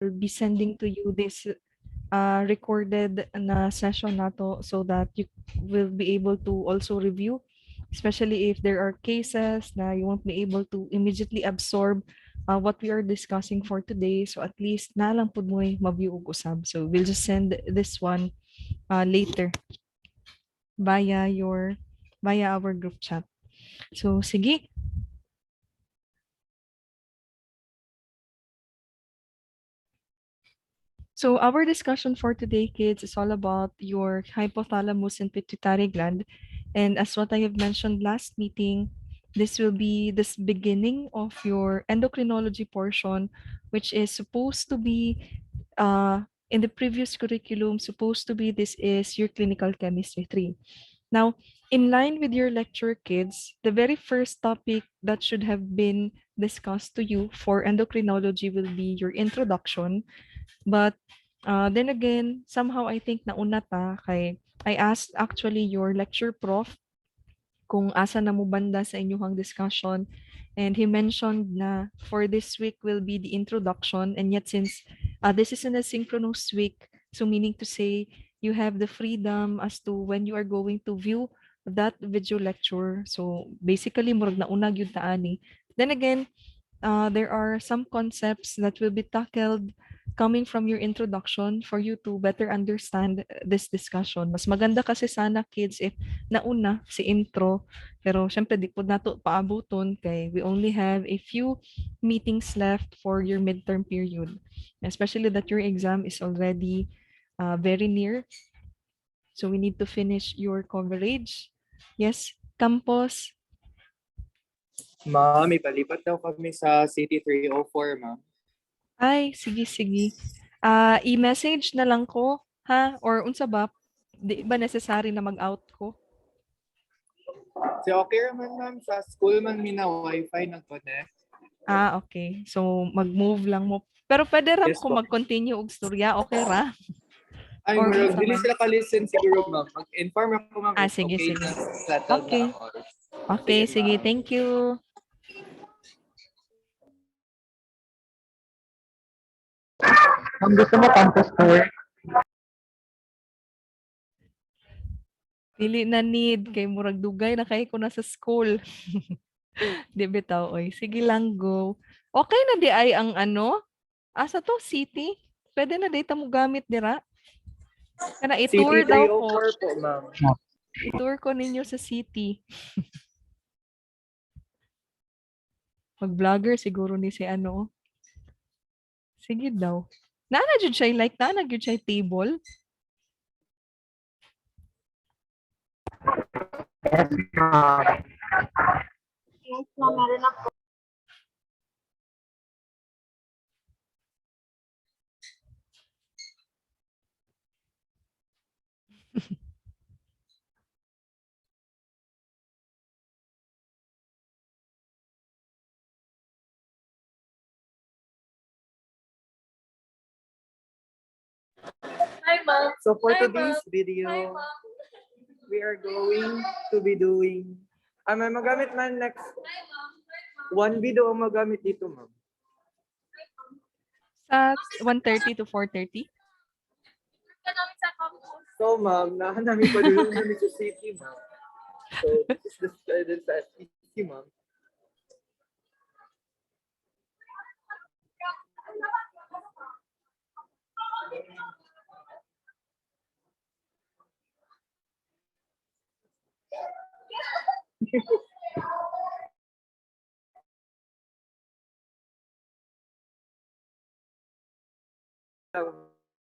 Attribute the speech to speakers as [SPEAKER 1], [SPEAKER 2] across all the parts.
[SPEAKER 1] will be sending to you this recorded na session nato so that you will be able to also review, especially if there are cases na you won't be able to immediately absorb what we are discussing for today. So at least na lang pud mo ma-view ug usab. So we'll just send this one later via your via our group chat. So sige. So our discussion for today, kids, is all about your hypothalamus and pituitary gland. And as what I have mentioned last meeting, this will be this beginning of your endocrinology portion, which is supposed to be in the previous curriculum, supposed to be this is your clinical chemistry 3. Now, in line with your lecture, kids, the very first topic that should have been discussed to you for endocrinology will be your introduction. But then again, somehow I think nauna ta kay I asked actually your lecture prof kung asa na mo banda sa inyong discussion, and he mentioned na for this week will be the introduction, and yet since this is an asynchronous week, so meaning to say you have the freedom as to when you are going to view that video lecture. So basically murag nauna gyud ta ani. Then again, there are some concepts that will be tackled coming from your introduction for you to better understand this discussion. Mas maganda kasi sana, kids, if nauna si intro, pero syempre di po nato paabuton kay we only have a few meetings left for your midterm period. Especially that your exam is already very near. So we need to finish your coverage. Yes, campus.
[SPEAKER 2] Ma'am, ipalipat daw kami sa City 304, ma'am.
[SPEAKER 1] Ay, sige, sige. I-message na lang ko, ha? Or unsa ba? Di ba necessary na mag-out ko?
[SPEAKER 2] Si okay raman, ma'am. Sa school man mina wifi nag-connect.
[SPEAKER 1] Okay. So, mag-move lang mo. Pero pwede ram
[SPEAKER 2] Yes
[SPEAKER 1] ko
[SPEAKER 2] po.
[SPEAKER 1] mag-continue og storya, okay ra?
[SPEAKER 2] Ay,
[SPEAKER 1] Or
[SPEAKER 2] murag,
[SPEAKER 1] unsa
[SPEAKER 2] dili
[SPEAKER 1] man?
[SPEAKER 2] sila ka-listen siguro, ma'am. Mag-inform ako, ma'am, if
[SPEAKER 1] Sige,
[SPEAKER 2] okay
[SPEAKER 1] sige.
[SPEAKER 2] na settled na
[SPEAKER 1] Okay.
[SPEAKER 2] ako.
[SPEAKER 1] Okay, sige.
[SPEAKER 2] ma'am.
[SPEAKER 1] Thank you.
[SPEAKER 3] Kung gusto mo campus tour,
[SPEAKER 1] Dili na need kay murag dugay na kay ko na sa school. Di bitaw oy. Sige lang go. Okay na di ay ang ano? Asa to city? Pwede na data mo gamit dira. Kana
[SPEAKER 2] City
[SPEAKER 1] i-tour daw ko.
[SPEAKER 2] 304 po, ma'am.
[SPEAKER 1] I-tour ko ninyo sa city. Mag-vlogger siguro ni si ano. Sige daw. Nana jud siya like nana jud siya table.
[SPEAKER 3] yes, ma'am.
[SPEAKER 4] Yes, ma'am, meron ako. Hi, ma'am.
[SPEAKER 2] So for
[SPEAKER 4] Hi,
[SPEAKER 2] today's
[SPEAKER 4] ma'am.
[SPEAKER 2] video,
[SPEAKER 4] Hi, ma'am.
[SPEAKER 2] we are going to be doing, may magamit man next,
[SPEAKER 4] Hi, ma'am. Hi, ma'am.
[SPEAKER 2] one video ang magamit dito, ma'am.
[SPEAKER 1] Sa 1:30 to 4:30.
[SPEAKER 4] Ka namin sa campus.
[SPEAKER 2] So, ma'am, nahanami pa doon namin sa city, ma'am. So, this is the student sa SPC, ma'am.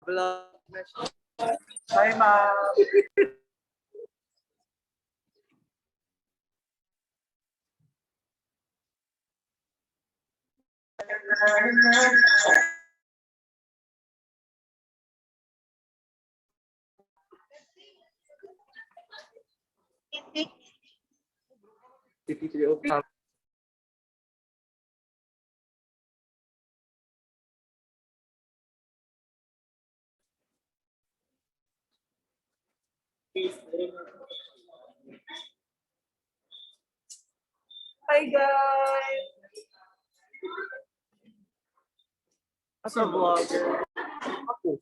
[SPEAKER 2] Vlog. Hi, ma'am. City 304. Hi, guys. As a vlogger, ako.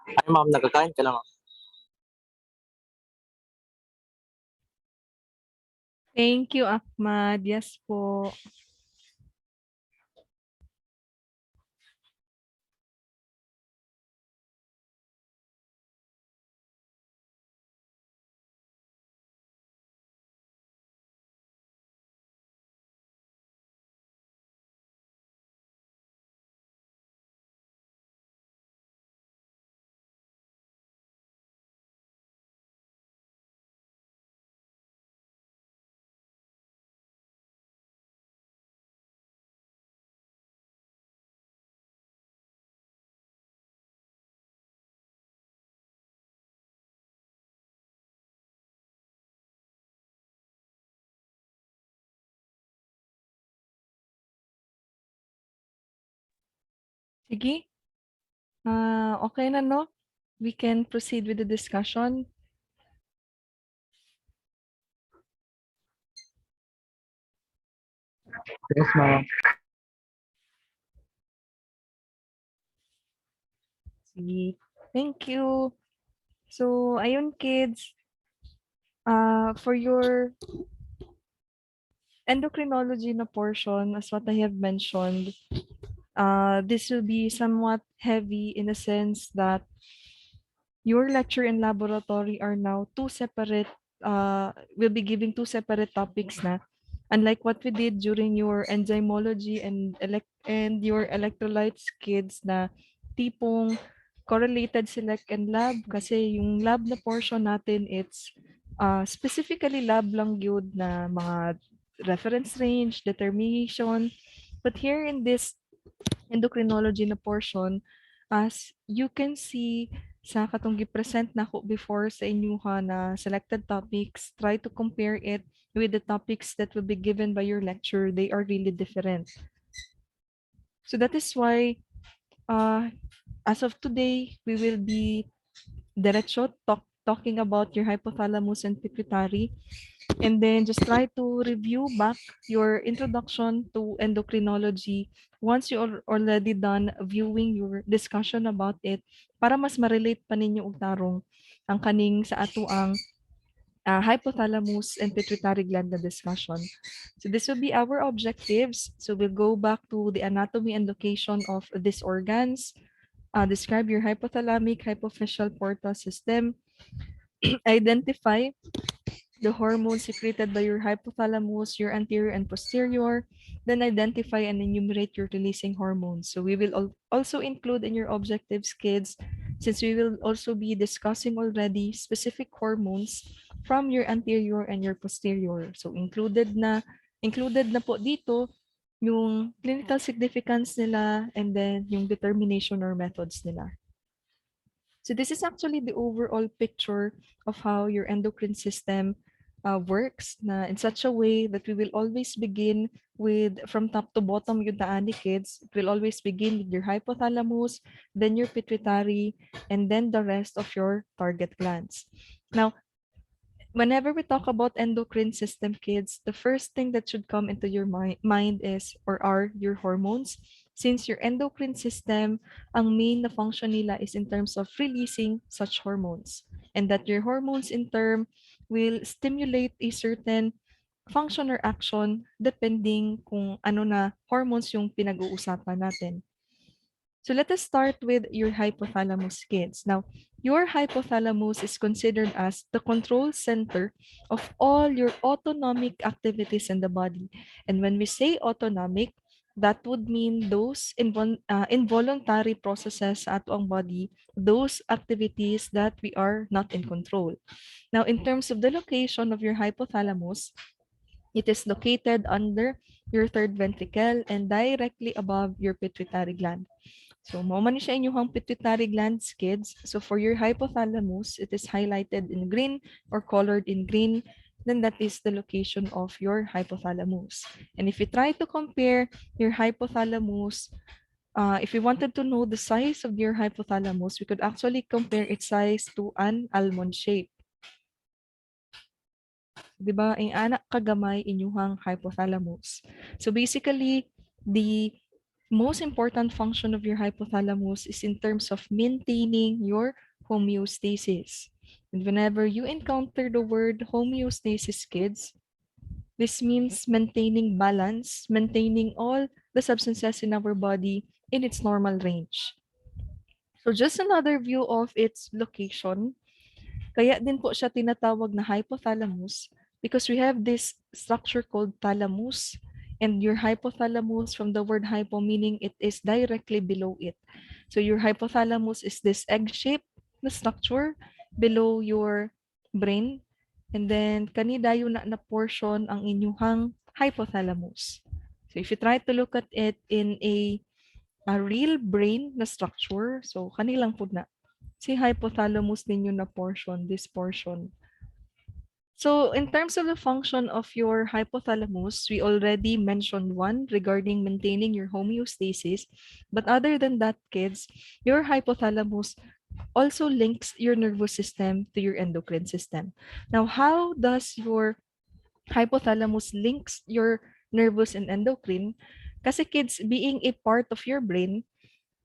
[SPEAKER 5] Ay, ma'am, nagkakain ka na, ma'am.
[SPEAKER 1] Thank you, Ahmad. Yes po. Sige. Okay na 'no? We can proceed with the discussion.
[SPEAKER 3] Yes, ma'am.
[SPEAKER 1] Sige. Thank you. So, ayun kids, for your endocrinology na portion, as what I have mentioned, this will be somewhat heavy in a sense that your lecture and laboratory are now two separate, we'll be giving two separate topics na. Unlike what we did during your enzymology and and your electrolytes kids na tipong correlated select and lab kasi yung lab na portion natin it's specifically lab lang yun na mga reference range, determination. But here in this endocrinology na portion, as you can see sa katong gi-present nako before sa inyuha na selected topics, try to compare it with the topics that will be given by your lecture. They are really different. So that is why, uh, as of today, we will be diretso talking about your hypothalamus and pituitary. And then just try to review back your introduction to endocrinology once you already done viewing your discussion about it para mas ma-relate pa ninyo og tarong ang kaning sa ato ang hypothalamus and pituitary gland na discussion. So this will be our objectives. So we'll go back to the anatomy and location of these organs, describe your hypothalamic hypophyseal portal system, identify the hormones secreted by your hypothalamus, your anterior and posterior, then identify and enumerate your releasing hormones. So we will also include in your objectives, kids, since we will also be discussing already specific hormones from your anterior and your posterior. So included na po dito yung clinical significance nila and then yung determination or methods nila. So this is actually the overall picture of how your endocrine system works na in such a way that we will always begin with from top to bottom yung taani kids. It will always begin with your hypothalamus, then your pituitary, and then the rest of your target glands. Now, whenever we talk about endocrine system kids, the first thing that should come into your mind is or are your hormones. Since your endocrine system, ang main na function nila is in terms of releasing such hormones. And that your hormones in turn will stimulate a certain function or action depending kung ano na hormones yung pinag-uusapan natin. So let us start with your hypothalamus kids. Now, your hypothalamus is considered as the control center of all your autonomic activities in the body. And when we say autonomic, that would mean those involuntary processes sa ato ang body, those activities that we are not in control. Now, in terms of the location of your hypothalamus, it is located under your third ventricle and directly above your pituitary gland. So, mao man ni siya inyong pituitary glands, kids. So, for your hypothalamus, it is highlighted in green or colored in green. Then that is the location of your hypothalamus. And if you try to compare your hypothalamus, if we wanted to know the size of your hypothalamus, we could actually compare its size to an almond shape. 'Di ba? Ang anak kagamay inyuhang hypothalamus. So basically, the most important function of your hypothalamus is in terms of maintaining your homeostasis. And whenever you encounter the word homeostasis, kids, This means maintaining balance, maintaining all the substances in our body in its normal range. So just another view of its location. Kaya din po siya tinatawag na hypothalamus because we have this structure called thalamus, and your hypothalamus from the word hypo meaning it is directly below it. So your hypothalamus is this egg-shaped na structure below your brain, and then kani dayo na portion ang inyuhang hypothalamus. So if you try to look at it in a real brain na structure, so kanilang po na si hypothalamus ninyo na portion, this portion. So in terms of the function of your hypothalamus, we already mentioned one regarding maintaining your homeostasis. But other than that, kids, your hypothalamus also links your nervous system to your endocrine system. Now, how does your hypothalamus links your nervous and endocrine? Kasi kids, being a part of your brain,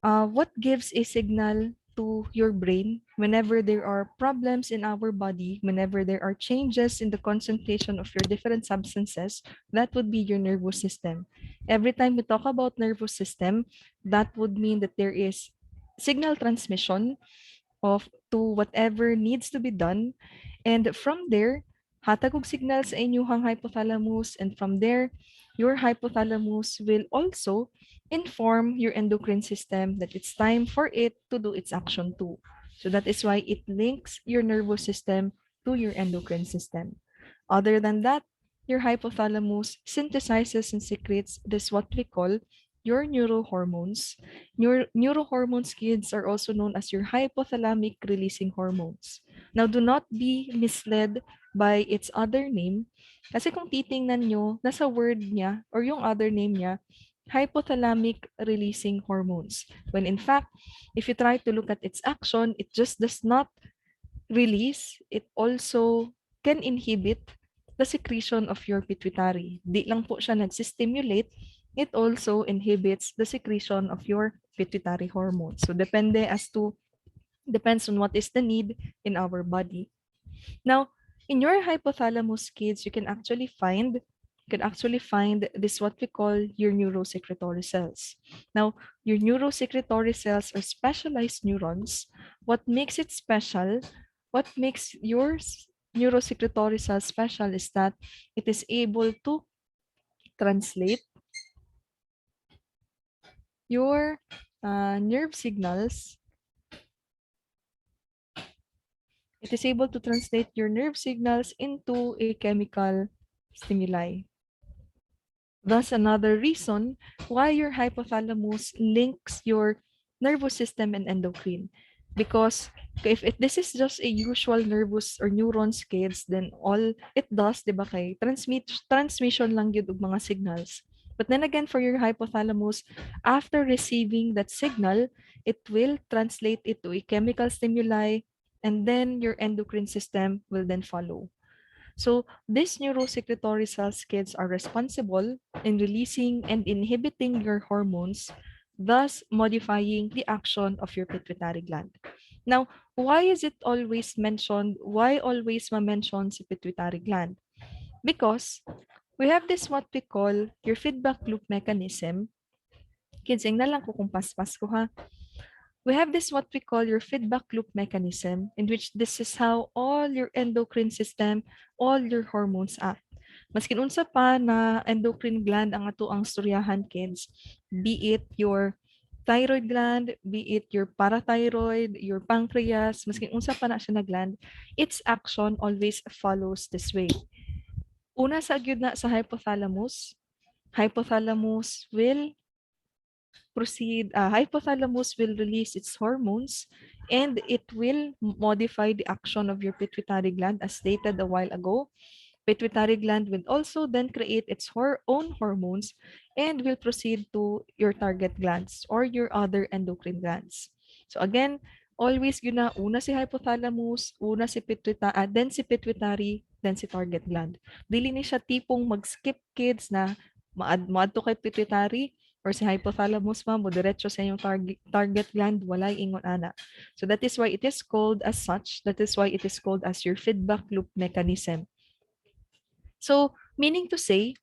[SPEAKER 1] what gives a signal to your brain whenever there are problems in our body, whenever there are changes in the concentration of your different substances, that would be your nervous system. Every time we talk about nervous system, that would mean that there is signal transmission of to whatever needs to be done. And from there, hatag og signal sa inyuhang hypothalamus, and from there, your hypothalamus will also inform your endocrine system that it's time for it to do its action too. So that is why it links your nervous system to your endocrine system. Other than that, your hypothalamus synthesizes and secretes this what we call your neurohormones. Neurohormones, kids, are also known as your hypothalamic releasing hormones. Now, do not be misled by its other name. Kasi kung titingnan nyo, nasa word niya or yung other name niya, hypothalamic releasing hormones. When in fact, if you try to look at its action, it just does not release, it also can inhibit the secretion of your pituitary. Di lang po siya nagsistimulate, it also inhibits the secretion of your pituitary hormones. So depends on what is the need in our body. Now, in your hypothalamus, kids, you can actually find this what we call your neurosecretory cells. Now, your neurosecretory cells are specialized neurons. What makes it special, what makes your neurosecretory cells special is that it is able to translate your nerve signals. It is able to translate your nerve signals into a chemical stimuli. Thus, another reason why your hypothalamus links your nervous system and endocrine. Because if this is just a usual nervous or neurons, kids, then all it does, di ba kay, transmission lang yun og mga signals. But then again, for your hypothalamus, after receiving that signal, it will translate it to a chemical stimuli, and then your endocrine system will then follow. So these neurosecretory cells, kids, are responsible in releasing and inhibiting your hormones, thus modifying the action of your pituitary gland. Now, why is it always mentioned? Why always ma-mention si pituitary gland? Because we have this what we call your feedback loop mechanism. Kids, na lang ko kung paspas ko ha. We have this what we call your feedback loop mechanism, in which this is how all your endocrine system, all your hormones act. Maskin unsa pa na endocrine gland ang ato ang storyahan, kids, be it your thyroid gland, be it your parathyroid, your pancreas, maskin unsa pa na siya na gland, its action always follows this way. Una sa gyud na sa hypothalamus will hypothalamus will release its hormones, and it will modify the action of your pituitary gland as stated a while ago. Pituitary gland will also then create its own hormones and will proceed to your target glands or your other endocrine glands. So again, always yun na, una si hypothalamus, una si then si pituitary, then si target gland. Dili ni siya tipong mag-skip, kids, na maadto kay pituitary or si hypothalamus mo diretso sa yung target gland, walay ingon ana. So that is why it is called as such. That is why it is called as your feedback loop mechanism. So Meaning to say,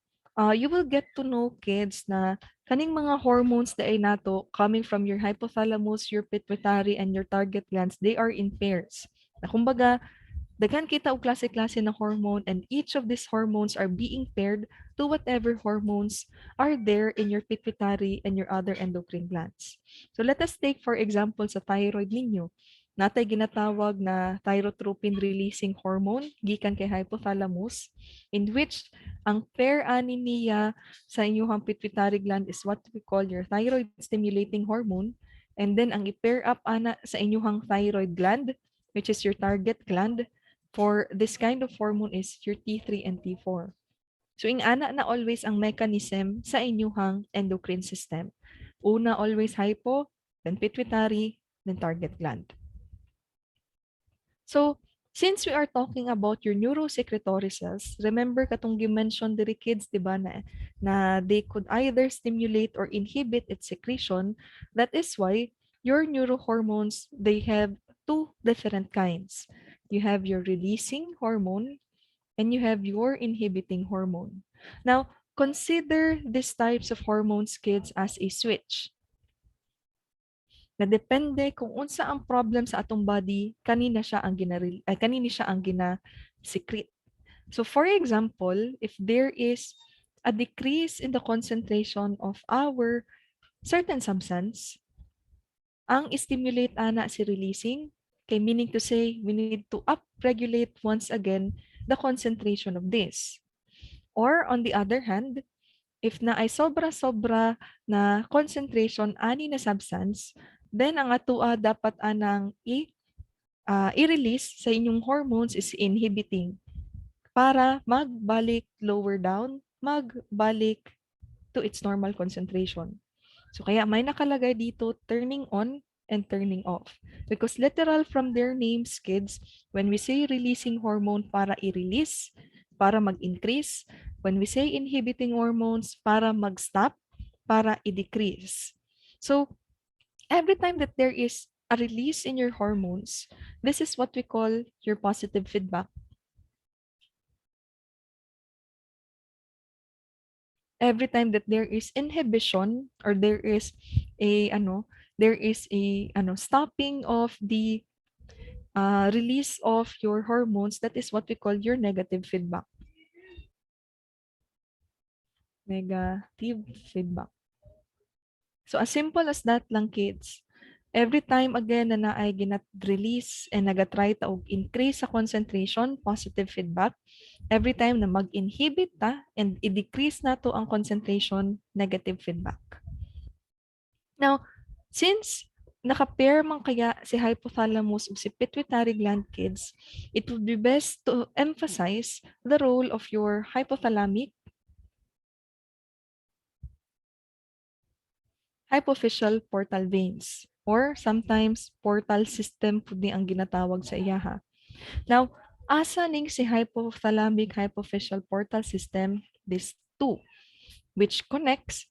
[SPEAKER 1] you will get to know kids na kaning mga hormones na ay nato coming from your hypothalamus, your pituitary, and your target glands, they are in pairs. Na kumbaga, daghan kita og klase-klase na hormone and each of these hormones are being paired to whatever hormones are there in your pituitary and your other endocrine glands. So let us take for example sa thyroid ninyo. Natay ginatawag na thyrotropin releasing hormone gikan kay hypothalamus in which ang pair ani niya sa inyong pituitary gland is what we call your thyroid stimulating hormone, and then ang i-pair up ana sa inyong thyroid gland which is your target gland for this kind of hormone is your T3 and T4. So ing ana na always ang mechanism sa inyong endocrine system. Una always hypo, then pituitary, then target gland. So, since we are talking about your neurosecretory cells, remember katong gi-mention diri kids, di ba, na they could either stimulate or inhibit its secretion. That is why your neurohormones, they have two different kinds. You have your releasing hormone and you have your inhibiting hormone. Now, consider these types of hormones, kids, as a switch na depende kung unsa ang problem sa atong body, kanini siya ang gina-secrete. So for example, if there is a decrease in the concentration of our certain substance, ang stimulate ana si releasing, kay meaning to say we need to upregulate once again the concentration of this. Or on the other hand, if na ay sobra-sobra na concentration ani na substance, then ang atua dapat anang i-release sa inyong hormones is inhibiting para magbalik lower down, magbalik to its normal concentration. So kaya may nakalagay dito turning on and turning off. Because literal from their names, kids, when we say releasing hormone para i-release, para mag-increase. When we say inhibiting hormones, para mag-stop, para i-decrease. So every time that there is a release in your hormones, this is what we call your positive feedback. Every time that there is inhibition or there is a stopping of the release of your hormones, that is what we call your negative feedback. Negative feedback. So as simple as that lang, kids. Every time again na naay ginat-release and nagatry ta og increase sa concentration, positive feedback. Every time na mag-inhibit ta and i-decrease na to ang concentration, negative feedback. Now, since naka-pair man kaya si hypothalamus ug si pituitary gland, kids, it would be best to emphasize the role of your hypothalamic, hypophyseal portal veins, or sometimes portal system pud ni ang ginatawag sa iyaha. Now, asa ning si hypothalamic hypophyseal portal system? These two, which connects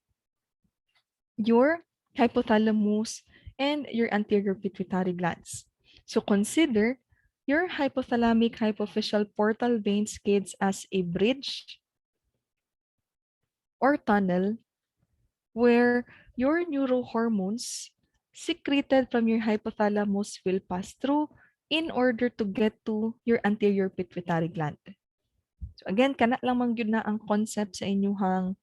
[SPEAKER 1] your hypothalamus and your anterior pituitary glands. So consider your hypothalamic hypophyseal portal veins, kids, as a bridge or tunnel where your neurohormones secreted from your hypothalamus will pass through in order to get to your anterior pituitary gland. So again, kana lang man gyud na ang concept sa inyong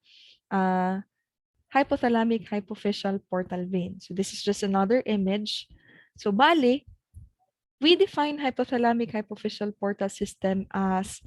[SPEAKER 1] hypothalamic hypophyseal portal vein. So this is just another image. So bali, we define hypothalamic hypophyseal portal system as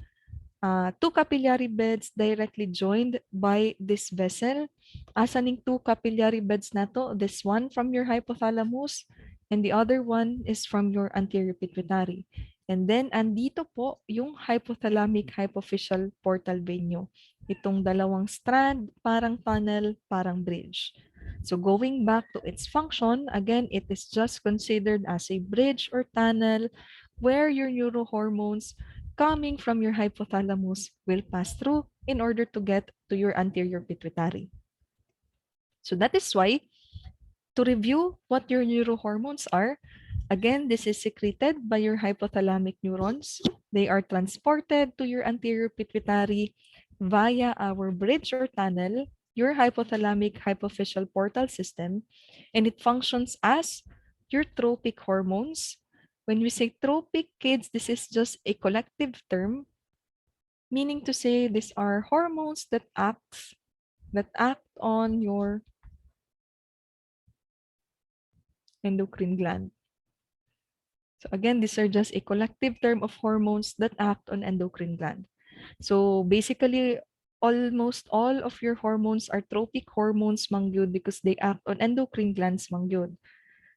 [SPEAKER 1] two capillary beds directly joined by this vessel. Asa ning two capillary beds na to? This one from your hypothalamus and the other one is from your anterior pituitary. And then, andito po yung hypothalamic hypophyseal portal vein nyo. Itong dalawang strand, parang tunnel, parang bridge. So going back to its function, again, it is just considered as a bridge or tunnel where your neurohormones coming from your hypothalamus will pass through in order to get to your anterior pituitary. So that is why, to review what your neurohormones are, again, this is secreted by your hypothalamic neurons. They are transported to your anterior pituitary. via our bridge or tunnel, your hypothalamic hypophyseal portal system, and it functions as your tropic hormones. When we say tropic, kids, this is just a collective term, meaning to say these are hormones that act on your endocrine gland. So again, these are just a collective term of hormones that act on endocrine gland. So basically, almost all of your hormones are tropic hormones mangyud because they act on endocrine glands mangyud.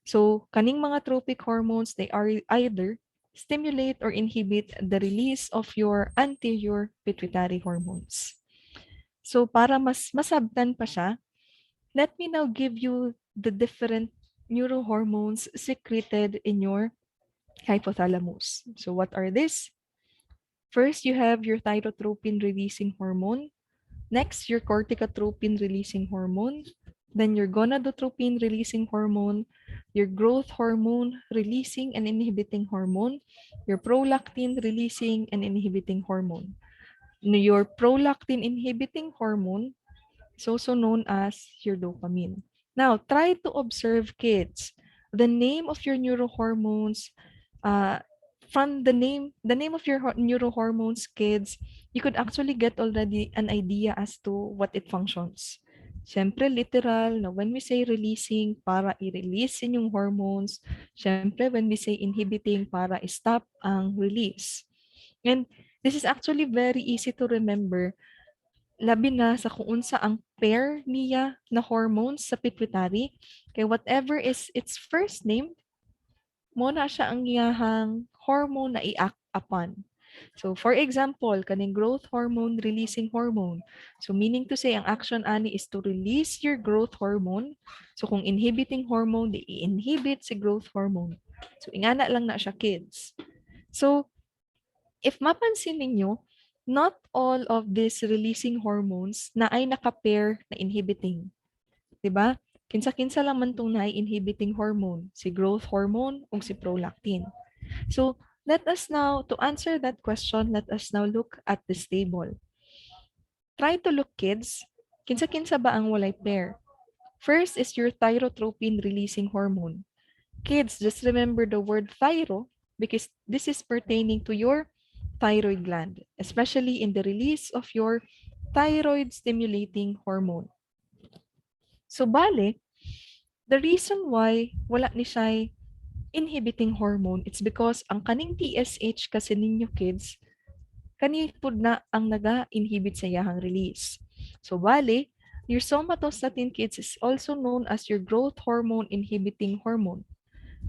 [SPEAKER 1] So kaning mga tropic hormones, they are either stimulate or inhibit the release of your anterior pituitary hormones. So para mas masabtan pa siya, let me now give you the different neurohormones secreted in your hypothalamus. So what are these? First, you have your thyrotropin releasing hormone. Next, your corticotropin releasing hormone. Then your gonadotropin releasing hormone, your growth hormone releasing and inhibiting hormone, your prolactin releasing and inhibiting hormone. Your prolactin inhibiting hormone is also known as your dopamine. Now, try to observe, kids, the name of your neurohormones. Uh, from the name of your neurohormones, kids, you could actually get already an idea as to what it functions. Siyempre, literal, na when we say releasing, para i-release inyong hormones. Siyempre, when we say inhibiting, para i-stop ang release. And this is actually very easy to remember, labi na sa kung unsa ang pair niya na hormones sa pituitary. Kay whatever is its first name, mo na siya ang iyahang hormone na i-act upon. So for example, kaning growth hormone releasing hormone. So meaning to say, ang action ani is to release your growth hormone. So kung inhibiting hormone, di i-inhibit si growth hormone. So ingana lang na siya, kids. So if mapansin ninyo, not all of these releasing hormones na ay naka-pair na inhibiting. 'Di ba? Kinsa-kinsa lang man tong na-inhibiting hormone, si growth hormone ug si prolactin. So, let us now, to answer that question, let us now look at this table. Try to look, kids. Kinsa-kinsa ba ang walay pair? First is your thyrotropin releasing hormone. Kids, just remember the word thyro because this is pertaining to your thyroid gland, especially in the release of your thyroid stimulating hormone. So, bale, the reason why wala ni siya inhibiting hormone, it's because ang kaning TSH kasi ninyo, kids, kani pud na ang naga-inhibit sa iyahang release. So bale, your somatostatin, kids, is also known as your growth hormone inhibiting hormone.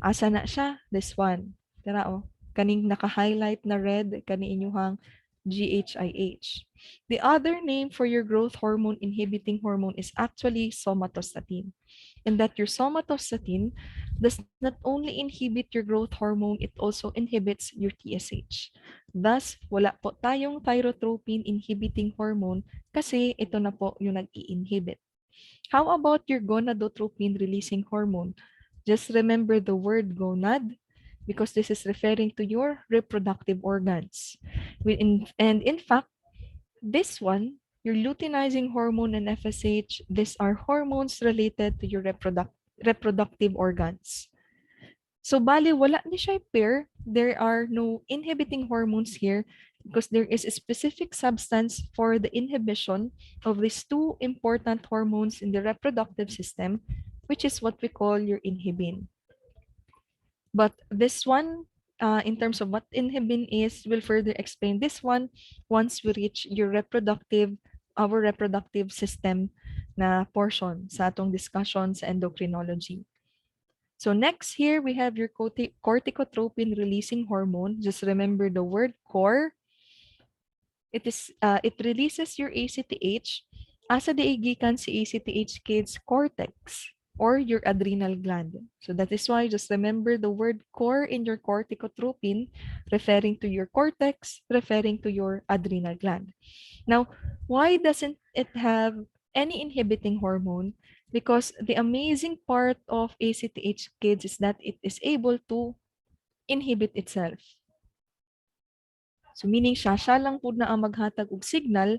[SPEAKER 1] Asa na siya? This one. Tara oh. Kaning naka-highlight na red, kani inyuhang GHIH. The other name for your growth hormone inhibiting hormone is actually somatostatin. And that your somatostatin does not only inhibit your growth hormone, it also inhibits your TSH. Thus, wala po tayong thyrotropin inhibiting hormone kasi ito na po yung nag-i-inhibit. How about your gonadotropin releasing hormone? Just remember the word gonad because this is referring to your reproductive organs. And in fact, this one, your luteinizing hormone and FSH, these are hormones related to your reproductive organs. So bali, wala ni siya pair. There are no inhibiting hormones here because there is a specific substance for the inhibition of these two important hormones in the reproductive system, which is what we call your inhibin. But this one, in terms of what inhibin is, will further explain this one once we reach our reproductive system na portion sa atong discussion sa endocrinology. So next here, we have your corticotropin releasing hormone. Just remember the word core. It releases your ACTH. Asa gikan si ACTH, kids? Cortex or your adrenal gland. So that is why just remember the word core in your corticotropin, referring to your cortex, referring to your adrenal gland. Now, why doesn't it have any inhibiting hormone? Because the amazing part of ACTH, kids, is that it is able to inhibit itself. So meaning siya lang po na ang maghatag og signal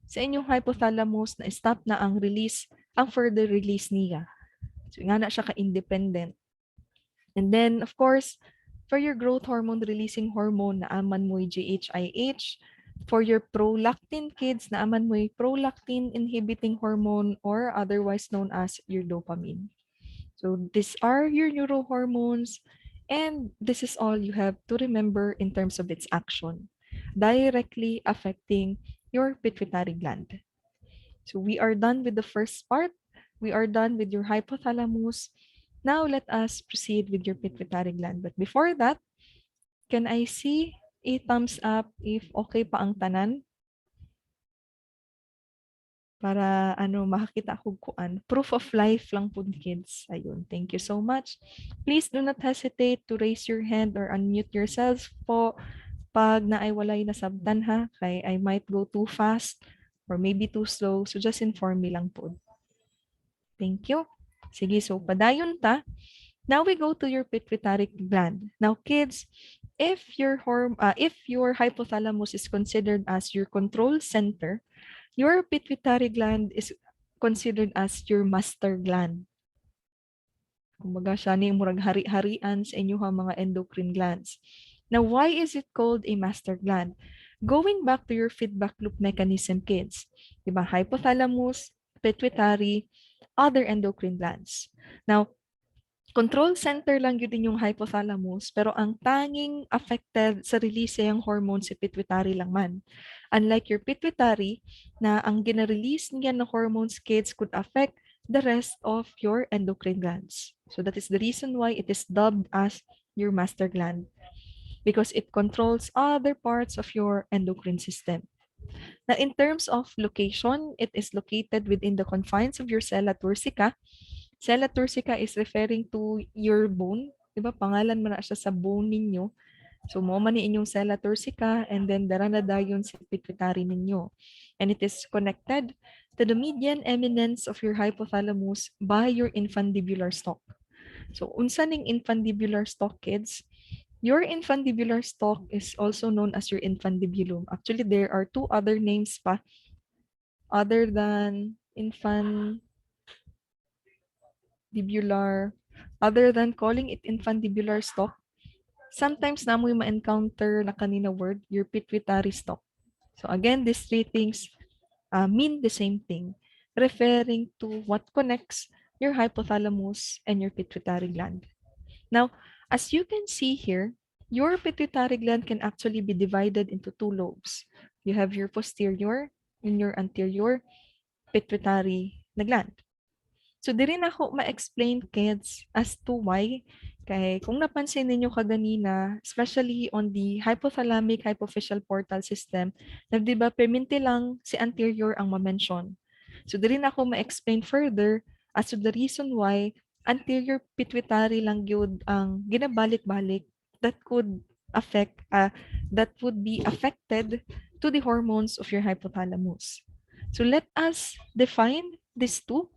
[SPEAKER 1] sa inyong hypothalamus na stop na ang release, ang further release niya. So nga na siya ka-independent. And then, of course, for your growth hormone releasing hormone na aman mo'y GHIH, for your prolactin kids na aman mo'y prolactin inhibiting hormone or otherwise known as your dopamine. So these are your neurohormones, and this is all you have to remember in terms of its action, directly affecting your pituitary gland. So we are done with the first part. We are done with your hypothalamus. Now let us proceed with your pituitary gland. But before that, can I see a thumbs up if okay pa ang tanan? Para makakita ko kuan. Proof of life lang po kids. Ayun. Thank you so much. Please do not hesitate to raise your hand or unmute yourself po pag naay walay nasabtan ha. Kay I might go too fast or maybe too slow. So just inform me lang po. Thank you. Sige, so padayon ta. Now we go to your pituitary gland. Now kids, if your hypothalamus is considered as your control center, your pituitary gland is considered as your master gland. Kumbaga siya ni murag hari-harian sa inyong mga endocrine glands. Now, why is it called a master gland? Going back to your feedback loop mechanism, kids. Diba? Hypothalamus, pituitary, other endocrine glands. Now, control center lang yun din yung hypothalamus, pero ang tanging affected sa release yung hormone si pituitary lang man. Unlike your pituitary, na ang gina-release niya ng hormones kids could affect the rest of your endocrine glands. So that is the reason why it is dubbed as your master gland, because it controls other parts of your endocrine system. Now, in terms of location, it is located within the confines of your sella turcica. Sella turcica is referring to your bone. Diba? Pangalan mo na siya sa bone ninyo. So, mo man ni inyong sella turcica and then dara na dayon si pituitary ninyo. And it is connected to the median eminence of your hypothalamus by your infundibular stalk. So, unsa ning infundibular stalk, kids? Your infundibular stalk is also known as your infundibulum. Actually, there are two other names pa other than infundibular, other than calling it infundibular stalk. Sometimes na mo ma-encounter na kanina word, your pituitary stalk. So again, these three things mean the same thing, referring to what connects your hypothalamus and your pituitary gland. Now, as you can see here, your pituitary gland can actually be divided into two lobes. You have your posterior and your anterior pituitary na gland. So, di rin ako ma-explain, kids, as to why. Kaya kung napansin ninyo kaganina, especially on the hypothalamic hypophyseal portal system, na di ba perminti lang si anterior ang ma-mention. So, di rin ako ma-explain further as to the reason why anterior pituitary lang yun ang ginabalik-balik that could affect, that would be affected to the hormones of your hypothalamus. So, let us define these two.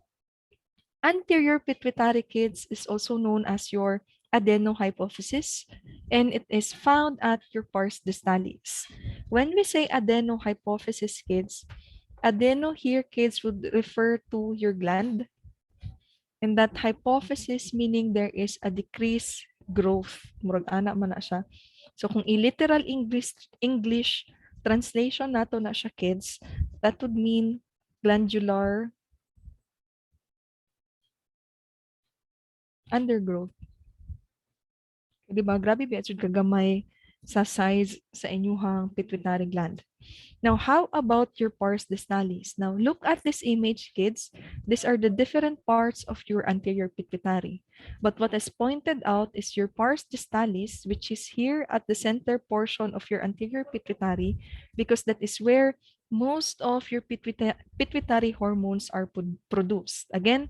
[SPEAKER 1] Anterior pituitary, kids, is also known as your adenohypophysis, and it is found at your pars distalis. When we say adenohypophysis, kids, adeno here, kids, would refer to your gland, and that hypophysis meaning there is a decreased growth. Murag ana man na siya. So kung i-literal English translation nato na siya, kids, that would mean glandular undergrowth. Di ba? Grabe ba jud kagamay sa size sa inyuhang pituitary gland. Now, how about your pars distalis? Now, look at this image, kids. These are the different parts of your anterior pituitary. But what is pointed out is your pars distalis, which is here at the center portion of your anterior pituitary, because that is where most of your pituitary hormones are produced. Again,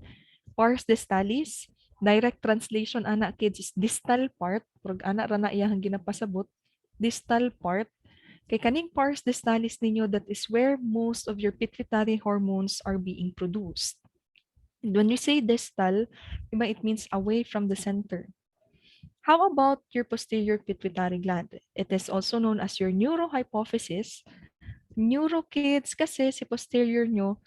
[SPEAKER 1] pars distalis, direct translation ana, kids, is distal part. Pag ana ra na iyang ginapasabot, distal part. Kay kaning pars distalis ninyo, that is where most of your pituitary hormones are being produced. And when you say distal, diba, it means away from the center. How about your posterior pituitary gland? It is also known as your neurohypophysis. Neuro kids kasi si posterior nyo,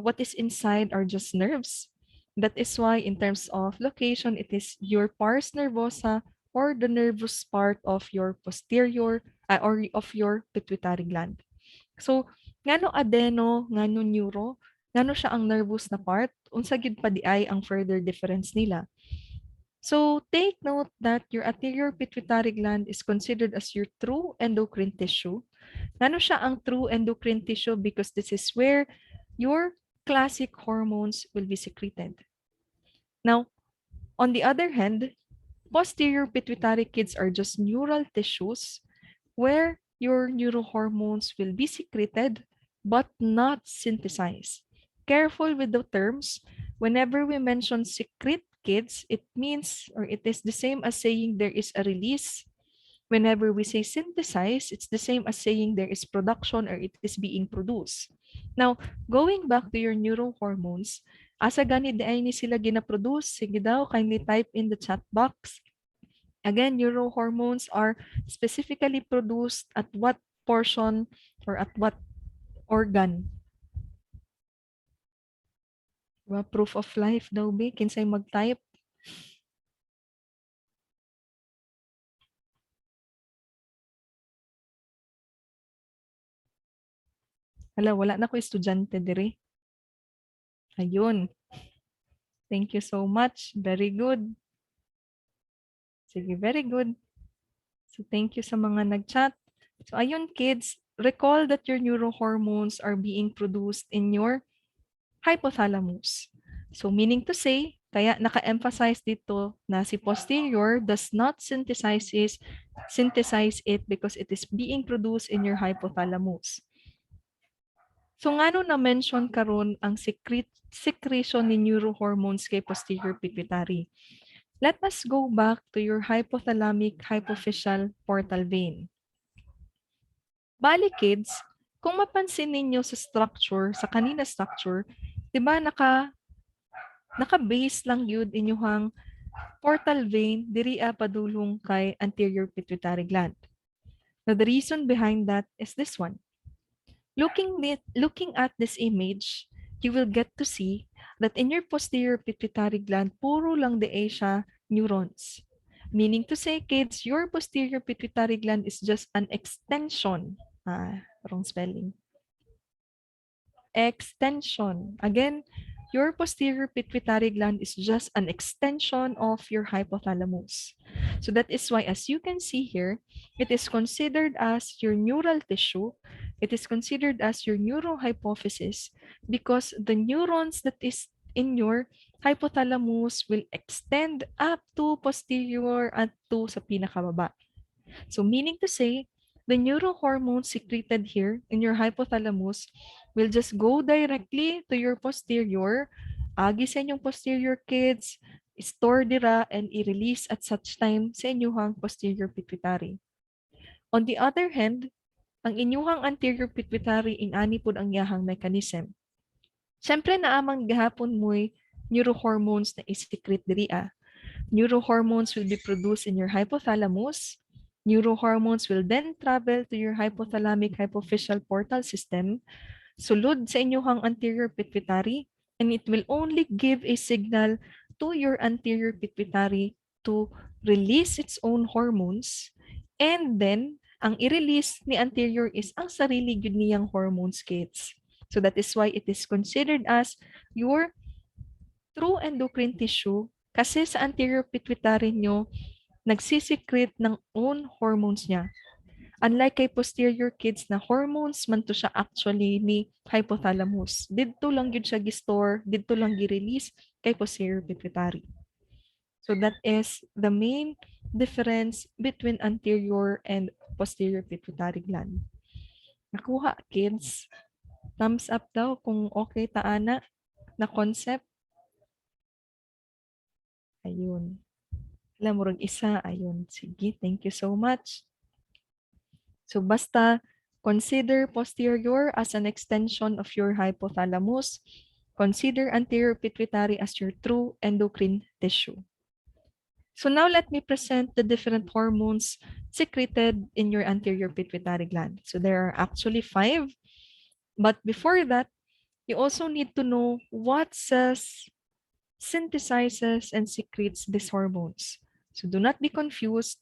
[SPEAKER 1] what is inside are just nerves. That is why in terms of location, it is your pars nervosa or the nervous part of your posterior or of your pituitary gland. So, ngano adeno, ngano neuro, ngano siya ang nervous na part, unsa gid pa di ay ang further difference nila. So, take note that your anterior pituitary gland is considered as your true endocrine tissue. Ngano siya ang true endocrine tissue? Because this is where your classic hormones will be secreted. Now, on the other hand, posterior pituitary kids are just neural tissues where your neurohormones will be secreted but not synthesized. Careful with the terms. Whenever we mention secrete kids, it means or it is the same as saying there is a release. Whenever we say synthesize, it's the same as saying there is production or it is being produced. Now, going back to your neurohormones, asa gani di ay ni sila ginaproduce? Sige daw, kindly type in the chat box. Again, neurohormones are specifically produced at what portion or at what organ? Diba? Proof of life daw, be. Kinsay mag-type. Hala, wala na ko estudyante dire. Ayun. Thank you so much. Very good. Sige, very good. So, thank you sa mga nag-chat. So, ayun kids, recall that your neurohormones are being produced in your hypothalamus. So, meaning to say, kaya naka-emphasize dito na si posterior does not synthesize it because it is being produced in your hypothalamus. So, ngano na-mention karon ang secretion ni neurohormones kay posterior pituitary? Let us go back to your hypothalamic hypophyseal portal vein. Bali kids, kung mapansin ninyo sa structure, sa kanina structure, 'di ba naka-base lang yun inyuhang portal vein diri padulong kay anterior pituitary gland. Now the reason behind that is this one. Looking at this image, you will get to see that in your posterior pituitary gland, puro lang de siya neurons. Meaning to say, kids, your posterior pituitary gland is just an extension. Wrong spelling. Extension. Again, your posterior pituitary gland is just an extension of your hypothalamus. So that is why, as you can see here, it is considered as your neural tissue. It is considered as your neurohypophysis because the neurons that is in your hypothalamus will extend up to posterior at to sa pinakababa. So meaning to say, the neurohormone secreted here in your hypothalamus will just go directly to your posterior, agi sa inyong posterior kids, store dira and i-release at such time sa inyong posterior pituitary. On the other hand, ang inyuhang anterior pituitary inani pod ang yahang mechanism. Siyempre naamang gahapon mo'y neurohormones na i-secrete diri Neurohormones will be produced in your hypothalamus. Neurohormones will then travel to your hypothalamic hypophyseal portal system, sulod sa inyuhang anterior pituitary, and it will only give a signal to your anterior pituitary to release its own hormones, and then ang i-release ni anterior is ang sarili gyud niyang hormones kids. So that is why it is considered as your true endocrine tissue kasi sa anterior pituitary nyo, nagsisecrete ng own hormones niya. Unlike kay posterior kids na hormones man to siya actually ni hypothalamus. Dito lang yun siya gi-store, dito lang gi-release kay posterior pituitary. So that is the main difference between anterior and posterior pituitary gland. Nakuha kids? Thumbs up daw kung okay taana na concept. Ayun. Alam mo rin isa, ayun. Sige, thank you so much. So basta consider posterior as an extension of your hypothalamus. Consider anterior pituitary as your true endocrine tissue. So now let me present the different hormones secreted in your anterior pituitary gland. So there are actually five. But before that, you also need to know what cells synthesizes and secretes these hormones. So do not be confused.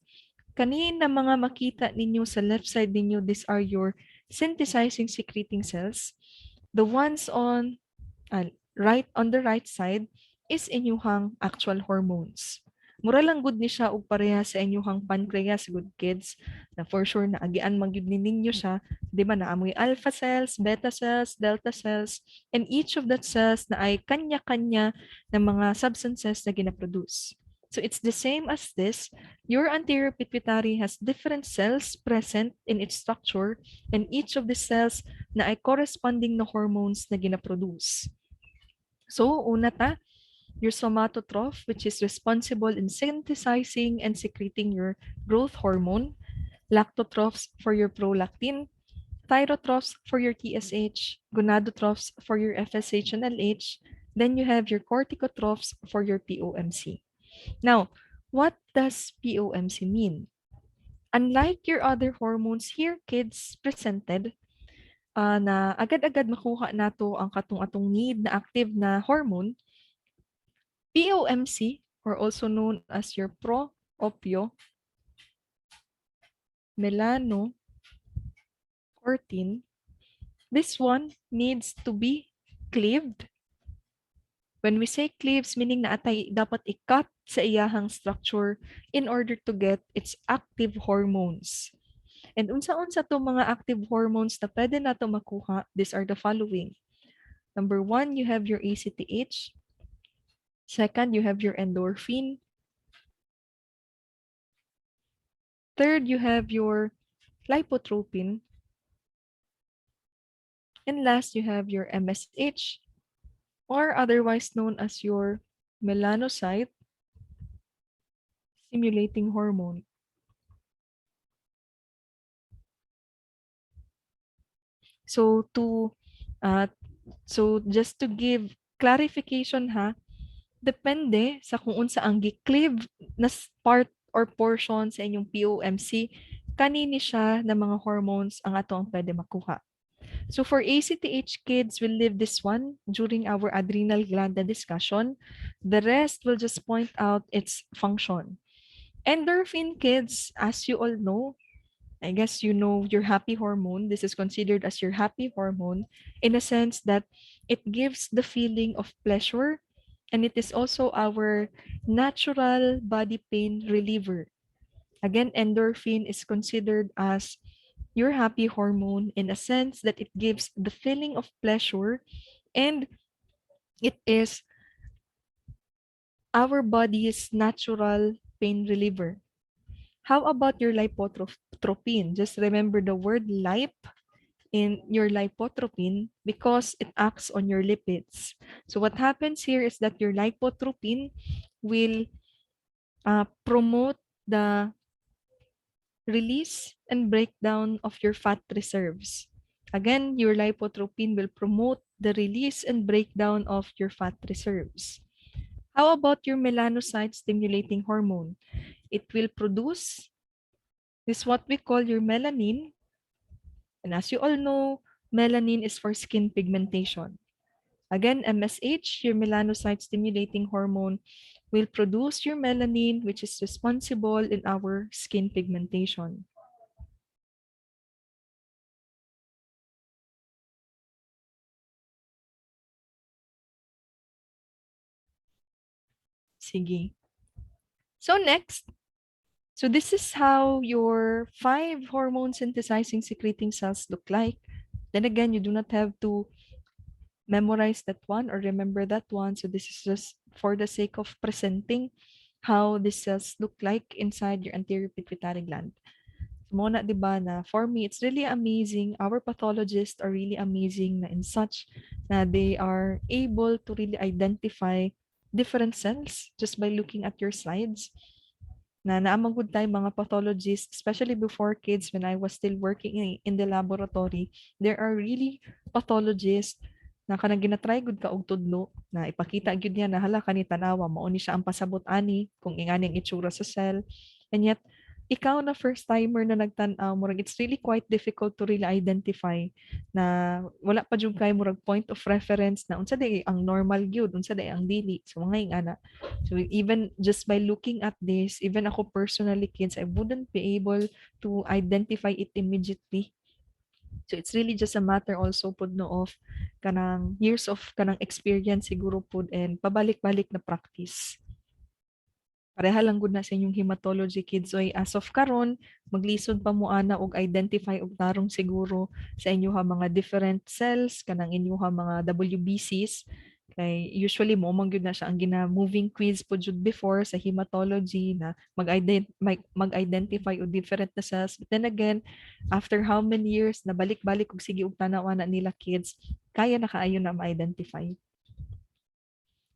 [SPEAKER 1] Kanina mga makita ninyo sa left side ninyo, these are your synthesizing secreting cells. The ones on the right side is inyuhang actual hormones. Mura lang gud ni siya og pareha sa inyuhang pancreas, good kids, na for sure na agian man gyud ni ninyo siya, di ba, naamoy alpha cells, beta cells, delta cells, and each of that cells na ay kanya-kanya ng mga substances na ginaproduce. So it's the same as this. Your anterior pituitary has different cells present in its structure, and each of the cells na ay corresponding na hormones na ginaproduce. So, una ta, your somatotroph, which is responsible in synthesizing and secreting your growth hormone, lactotrophs for your prolactin, thyrotrophs for your TSH, gonadotrophs for your FSH and LH, then you have your corticotrophs for your POMC. Now, what does POMC mean? Unlike your other hormones here, kids presented, na agad-agad makuha nato ang katong-atong need na active na hormone, POMC, or also known as your pro-opio melanocortin, this one needs to be cleaved. When we say cleaves, meaning na atay dapat i-cut sa iyahang structure in order to get its active hormones. And unsa-unsa to mga active hormones na pwede nato makuha, these are the following. Number 1, you have your ACTH. Second, you have your endorphin. Third, you have your lipotropin. And last, you have your MSH, or otherwise known as your melanocyte stimulating hormone. So uh, just to give clarification ha, depende sa kung unsa ang gi-cleave na part or portion sa inyong POMC, kanini siya na mga hormones ang ato ang pwede makuha. So for ACTH kids, we'll leave this one during our adrenal gland discussion. The rest will just point out its function. Endorphin kids, as you all know, I guess you know your happy hormone. This is considered as your happy hormone in a sense that it gives the feeling of pleasure, and it is also our natural body pain reliever. Again, endorphin is considered as your happy hormone in a sense that it gives the feeling of pleasure, and it is our body's natural pain reliever. How about your lipotropin? Just remember the word lip in your lipotropin because it acts on your lipids. So what happens here is that your lipotropin will promote the release and breakdown of your fat reserves. Again, your lipotropin will promote the release and breakdown of your fat reserves. How about your melanocyte stimulating hormone? It will produce this what we call your melanin. And as you all know, melanin is for skin pigmentation. Again, MSH, your melanocyte stimulating hormone, will produce your melanin, which is responsible in our skin pigmentation. Sige. So next, so this is how your 5 hormone synthesizing secreting cells look like. Then again, you do not have to memorize that one or remember that one. So this is just for the sake of presenting how these cells look like inside your anterior pituitary gland. Mona, di ba, na for me, it's really amazing. Our pathologists are really amazing na in such na they are able to really identify different cells just by looking at your slides. Na naamang good time mga pathologists, especially before kids when I was still working in the laboratory, there are really pathologists na kanang ginatry gud ka og tudlo na ipakita gyud niya na hala kani tanawa mao ni siya ang pasabot ani kung ingani ang itsura sa cell, and yet ikaw na first timer na nagtan-aw murag it's really quite difficult to really identify na wala pa jud kay murag point of reference na unsa day ang normal gyud, unsa day ang dili. So mga ingana. So even just by looking at this, even ako personally kids, I wouldn't be able to identify it immediately. So it's really just a matter also pud no of kanang years of kanang experience siguro pud and pabalik-balik na practice. Pareha lang gud na sa inyong hematology kids oy as of karon maglisod pa mo ana og identify og tarong siguro sa inyoha mga different cells kanang inyoha mga WBCs kay usually mo man gyud na siya ang gina-moving quiz po jud before sa hematology na mag-identify og different na cells. But then again, after how many years na balik-balik og sige og tanaw na nila kids, kaya na kaayo na ma-identify.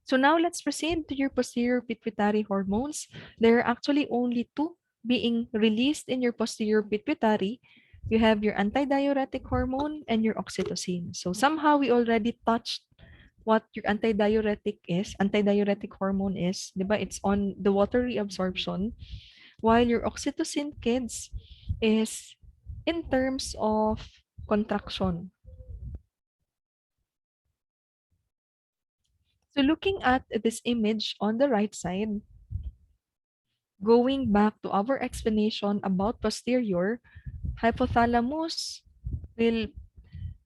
[SPEAKER 1] So now let's proceed to your posterior pituitary hormones. There are actually only two being released in your posterior pituitary. You have your antidiuretic hormone and your oxytocin. So somehow we already touched what your antidiuretic hormone is, diba? It's on the water reabsorption, while your oxytocin kids is in terms of contraction. So looking at this image on the right side, going back to our explanation about posterior, hypothalamus will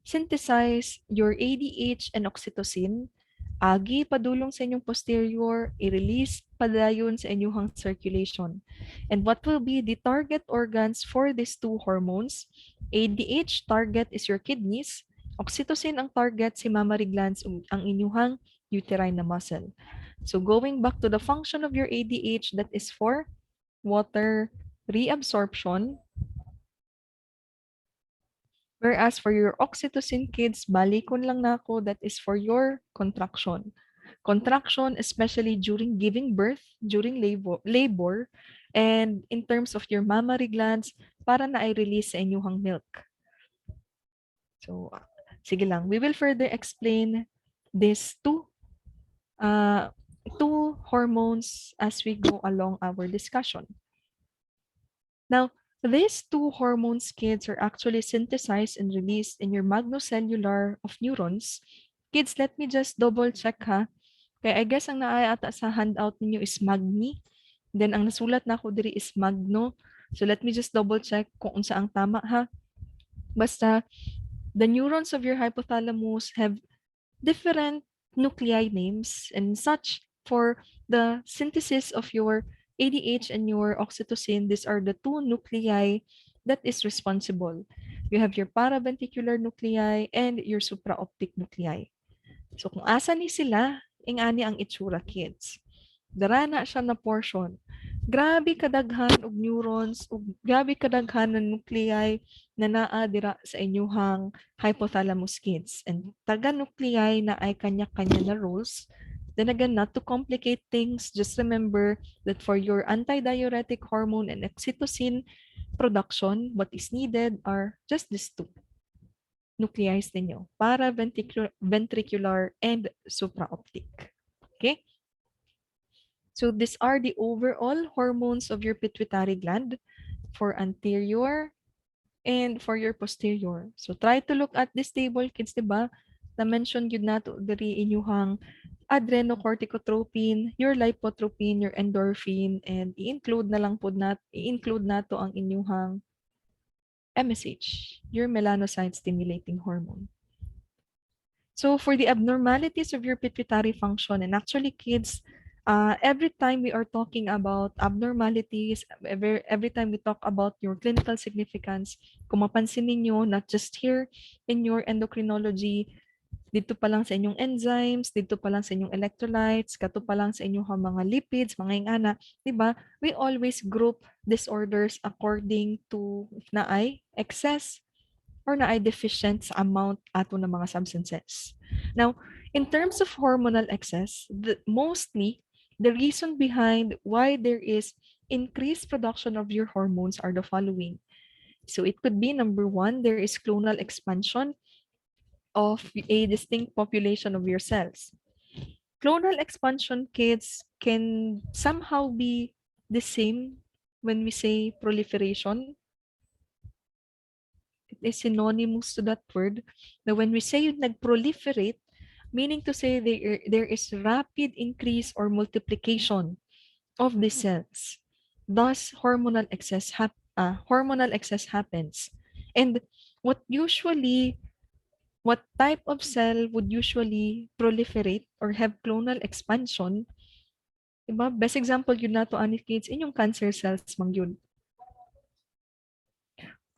[SPEAKER 1] synthesize your ADH and oxytocin. Agi padulong sa inyong posterior, i-release padayon sa inyong circulation. And what will be the target organs for these two hormones? ADH target is your kidneys, oxytocin ang target si mammary glands ang inyong uterine na muscle. So going back to the function of your ADH, that is for water reabsorption. Whereas for your oxytocin kids, balikon lang nako, that is for your contraction. Contraction, especially during giving birth, during labor, and in terms of your mammary glands, para na i-release sa inyong milk. So, sige lang. We will further explain these two hormones as we go along our discussion. Now, these two hormones, kids, are actually synthesized and released in your magnocellular of neurons. Kids, let me just double check ha. Kaya I guess ang naayata sa handout ninyo is magni. Then ang nasulat na ako diri is magno. So let me just double check kung unsa ang tama ha. Basta, the neurons of your hypothalamus have different nuclei names and such for the synthesis of your ADH and your oxytocin. These are the two nuclei that is responsible. You have your paraventricular nuclei and your supraoptic nuclei. So kung asa ni sila, ingani ang itsura kids. Dara na siya na portion. Grabe kadaghan og neurons, ug grabe kadaghan ng nuclei na naa dira sa inyuhang hypothalamus kids. And taga nuclei na ay kanya-kanya na roles. Then again, not to complicate things, just remember that for your antidiuretic hormone and oxytocin production, what is needed are just these two nuclei ninyo, paraventricular and supraoptic. Okay? So these are the overall hormones of your pituitary gland for anterior and for your posterior. So try to look at this table, kids, diba? Na-mention yun nato diri inyuhang adrenocorticotropin, your lipotropin, your endorphin, and i-include nato ang inyuhang MSH, your melanocyte stimulating hormone. So for the abnormalities of your pituitary function, and actually kids, every time we are talking about abnormalities, every time we talk about your clinical significance, kung mapansin ninyo, not just here in your endocrinology, dito pa lang sa inyong enzymes, dito pa lang sa inyong electrolytes, kato pa lang sa inyong mga lipids, mga ingana, di ba? We always group disorders according to if na ay excess or na ay deficient sa amount ato ng mga substances. Now, in terms of hormonal excess, mostly the reason behind why there is increased production of your hormones are the following. So it could be number one, there is clonal expansion of a distinct population of your cells. Clonal expansion kids can somehow be the same when we say proliferation, it is synonymous to that word. Now, when we say yung nag-proliferate, meaning to say there is rapid increase or multiplication of the cells. Thus, hormonal excess happens. And what usually, what type of cell would usually proliferate or have clonal expansion? Diba? Best example yun na to ani kids inyong cancer cells mang yun.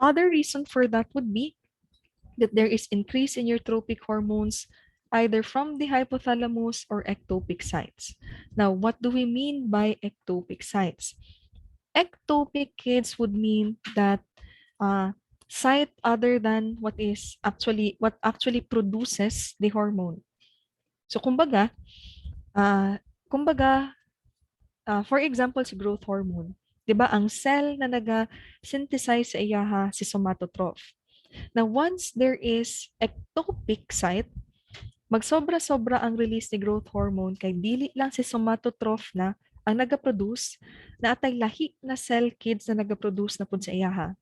[SPEAKER 1] Other reason for that would be that there is increase in eutrophic hormones either from the hypothalamus or ectopic sites. Now, what do we mean by ectopic sites? Ectopic kids would mean that site other than what actually produces the hormone. So uh, kumbaga for example si growth hormone, 'di ba ang cell na naga-synthesize sa iyaha si somatotroph. Now once there is ectopic site, magsobra-sobra ang release ni growth hormone kay dili lang si somatotroph na ang nagaproduce na atay lahi na cell kids na nagaproduce na pud sa iyaha.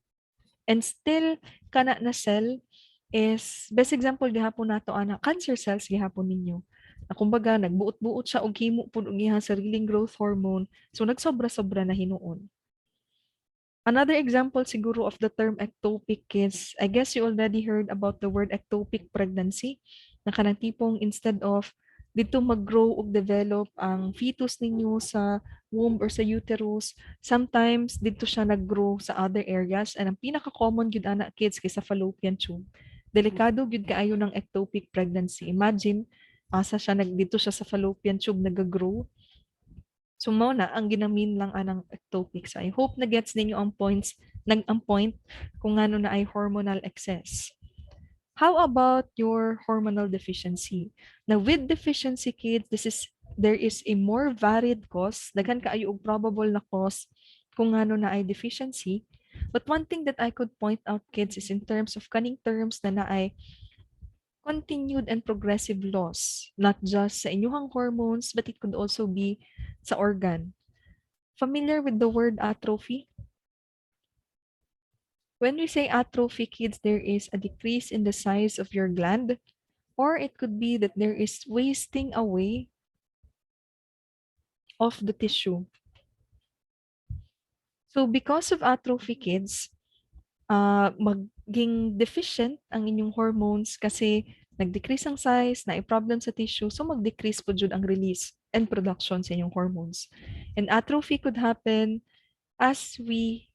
[SPEAKER 1] And still kana na cell is best example gihapon nato ana cancer cells gihapon ninyo. Na kumbaga nagbuot-buot siya og himo pud og iyang sariling growth hormone, so nagsobra-sobra na hinuon. Another example siguro of the term ectopic is, I guess you already heard about the word ectopic pregnancy, na kanang tipong instead of dito mag-grow o develop ang fetus ninyo sa womb or sa uterus, sometimes dito siya nag-grow sa other areas, and ang pinaka-common gyud ana kids kay sa fallopian tube. Delikado gyud kaayo ng ectopic pregnancy. Imagine, asa siya dito siya sa fallopian tube nag-grow. So mao na ang ginamin lang anang ectopic. So I hope na gets ninyo ang point kung ano na ay hormonal excess. How about your hormonal deficiency? Now with deficiency kids, there is a more varied cause, daghan kaayo og probable na cause kung ano na ay deficiency. But one thing that I could point out kids is in terms of kaning terms na ay continued and progressive loss, not just sa inyong hormones, but it could also be sa organ. Familiar with the word atrophy? When we say atrophy, kids, there is a decrease in the size of your gland, or it could be that there is wasting away of the tissue. So because of atrophy, kids, maging deficient ang inyong hormones kasi nag-decrease ang size, na problem sa tissue, so mag-decrease po jud ang release and production sa inyong hormones. And atrophy could happen as we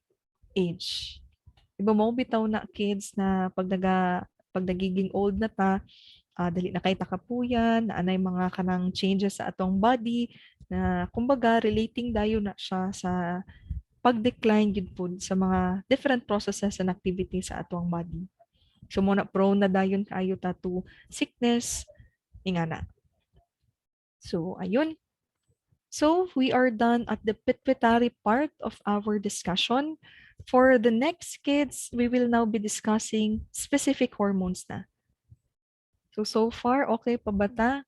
[SPEAKER 1] age. Iba mo bitaw na kids na pag nagiging old na ta, dali na kay takapuyan, na anay mga kanang changes sa atong body na kumbaga relating dayo na siya sa pag-decline gid pod sa mga different processes and activities sa atong body. So mo na prone na dayon kaayo ta to sickness ingana. So ayun. So we are done at the pituitary part of our discussion. For the next kids, we will now be discussing specific hormones na. So far, okay pa ba ta?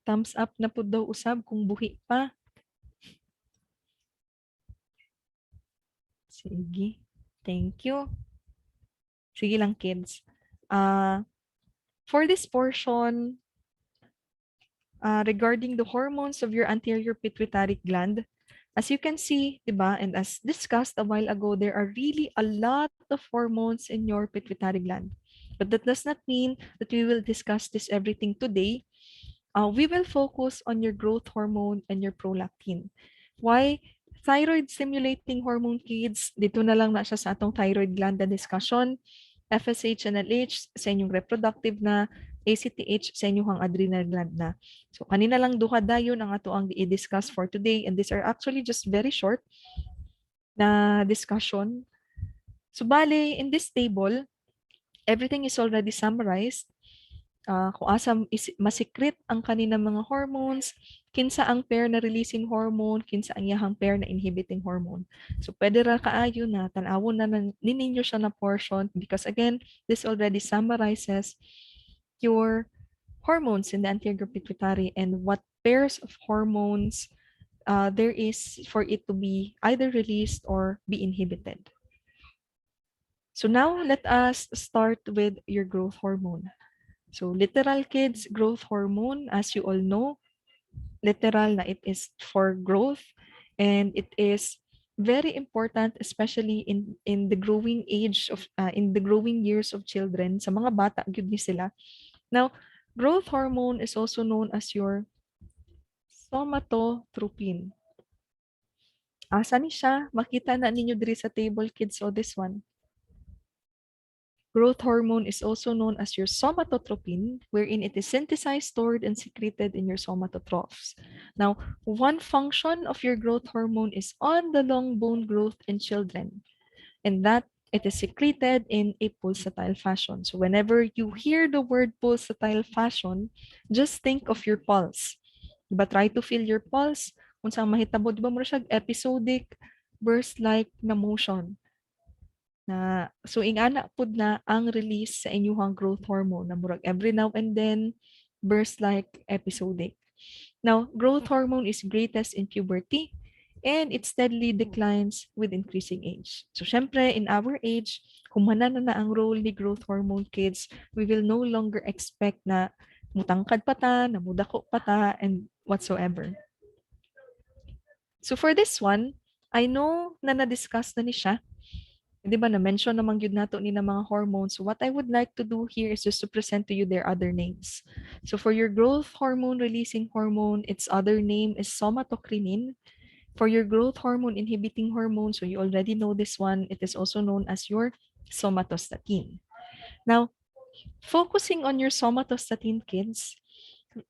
[SPEAKER 1] Thumbs up na po daw usab kung buhi pa. Sige. Thank you. Sige lang kids. For this portion, regarding the hormones of your anterior pituitary gland, as you can see, diba, and as discussed a while ago, there are really a lot of hormones in your pituitary gland. But that does not mean that we will discuss this everything today. We will focus on your growth hormone and your prolactin. Why? Thyroid stimulating hormone kids, dito na lang na siya sa atong thyroid gland na discussion. FSH and LH sa inyong reproductive na, ACTH sa inyong adrenal gland na. So kanina lang duha dayon ang ato ang i-discuss for today, and these are actually just very short na discussion. So bale, in this table, everything is already summarized. Kung asa masikrit ang kanina mga hormones, kinsa ang pair na releasing hormone, kinsa ang iyahang pair na inhibiting hormone. So pwede ra kaayo na tan-awon na ninyo siya na portion, because again, this already summarizes your hormones in the anterior pituitary and what pairs of hormones there is for it to be either released or be inhibited. So now let us start with your growth hormone. So literal kids, growth hormone, as you all know, literal na it is for growth, and it is very important, especially in the growing age of in the growing years of children. Sa mga bata gyud ni sila. Now, growth hormone is also known as your somatotropin. Asa ni siya? Makita na ninyo diri sa table, kids. So this one. Growth hormone is also known as your somatotropin, wherein it is synthesized, stored, and secreted in your somatotrophs. Now, one function of your growth hormone is on the long bone growth in children, and that it is secreted in a pulsatile fashion. So whenever you hear the word pulsatile fashion, just think of your pulse. Diba, try to feel your pulse. Kung saan mahitabo, diba mo siya episodic, burst-like na motion. Na so ingana pud na ang release sa inyong growth hormone na murag every now and then burst like episodic. Now, growth hormone is greatest in puberty and it steadily declines with increasing age. So syempre in our age, humana na ang role ni growth hormone, kids, we will no longer expect na mutangkad pa ta, namudako pa ta, and whatsoever. So for this one, I know na na-discuss na ni siya. Di ba na-mention naman yun nato ni na mga hormones. So what I would like to do here is just to present to you their other names. So for your growth hormone releasing hormone, its other name is somatocrinin. For your growth hormone inhibiting hormone, so you already know this one, it is also known as your somatostatin. Now, focusing on your somatostatin, kids,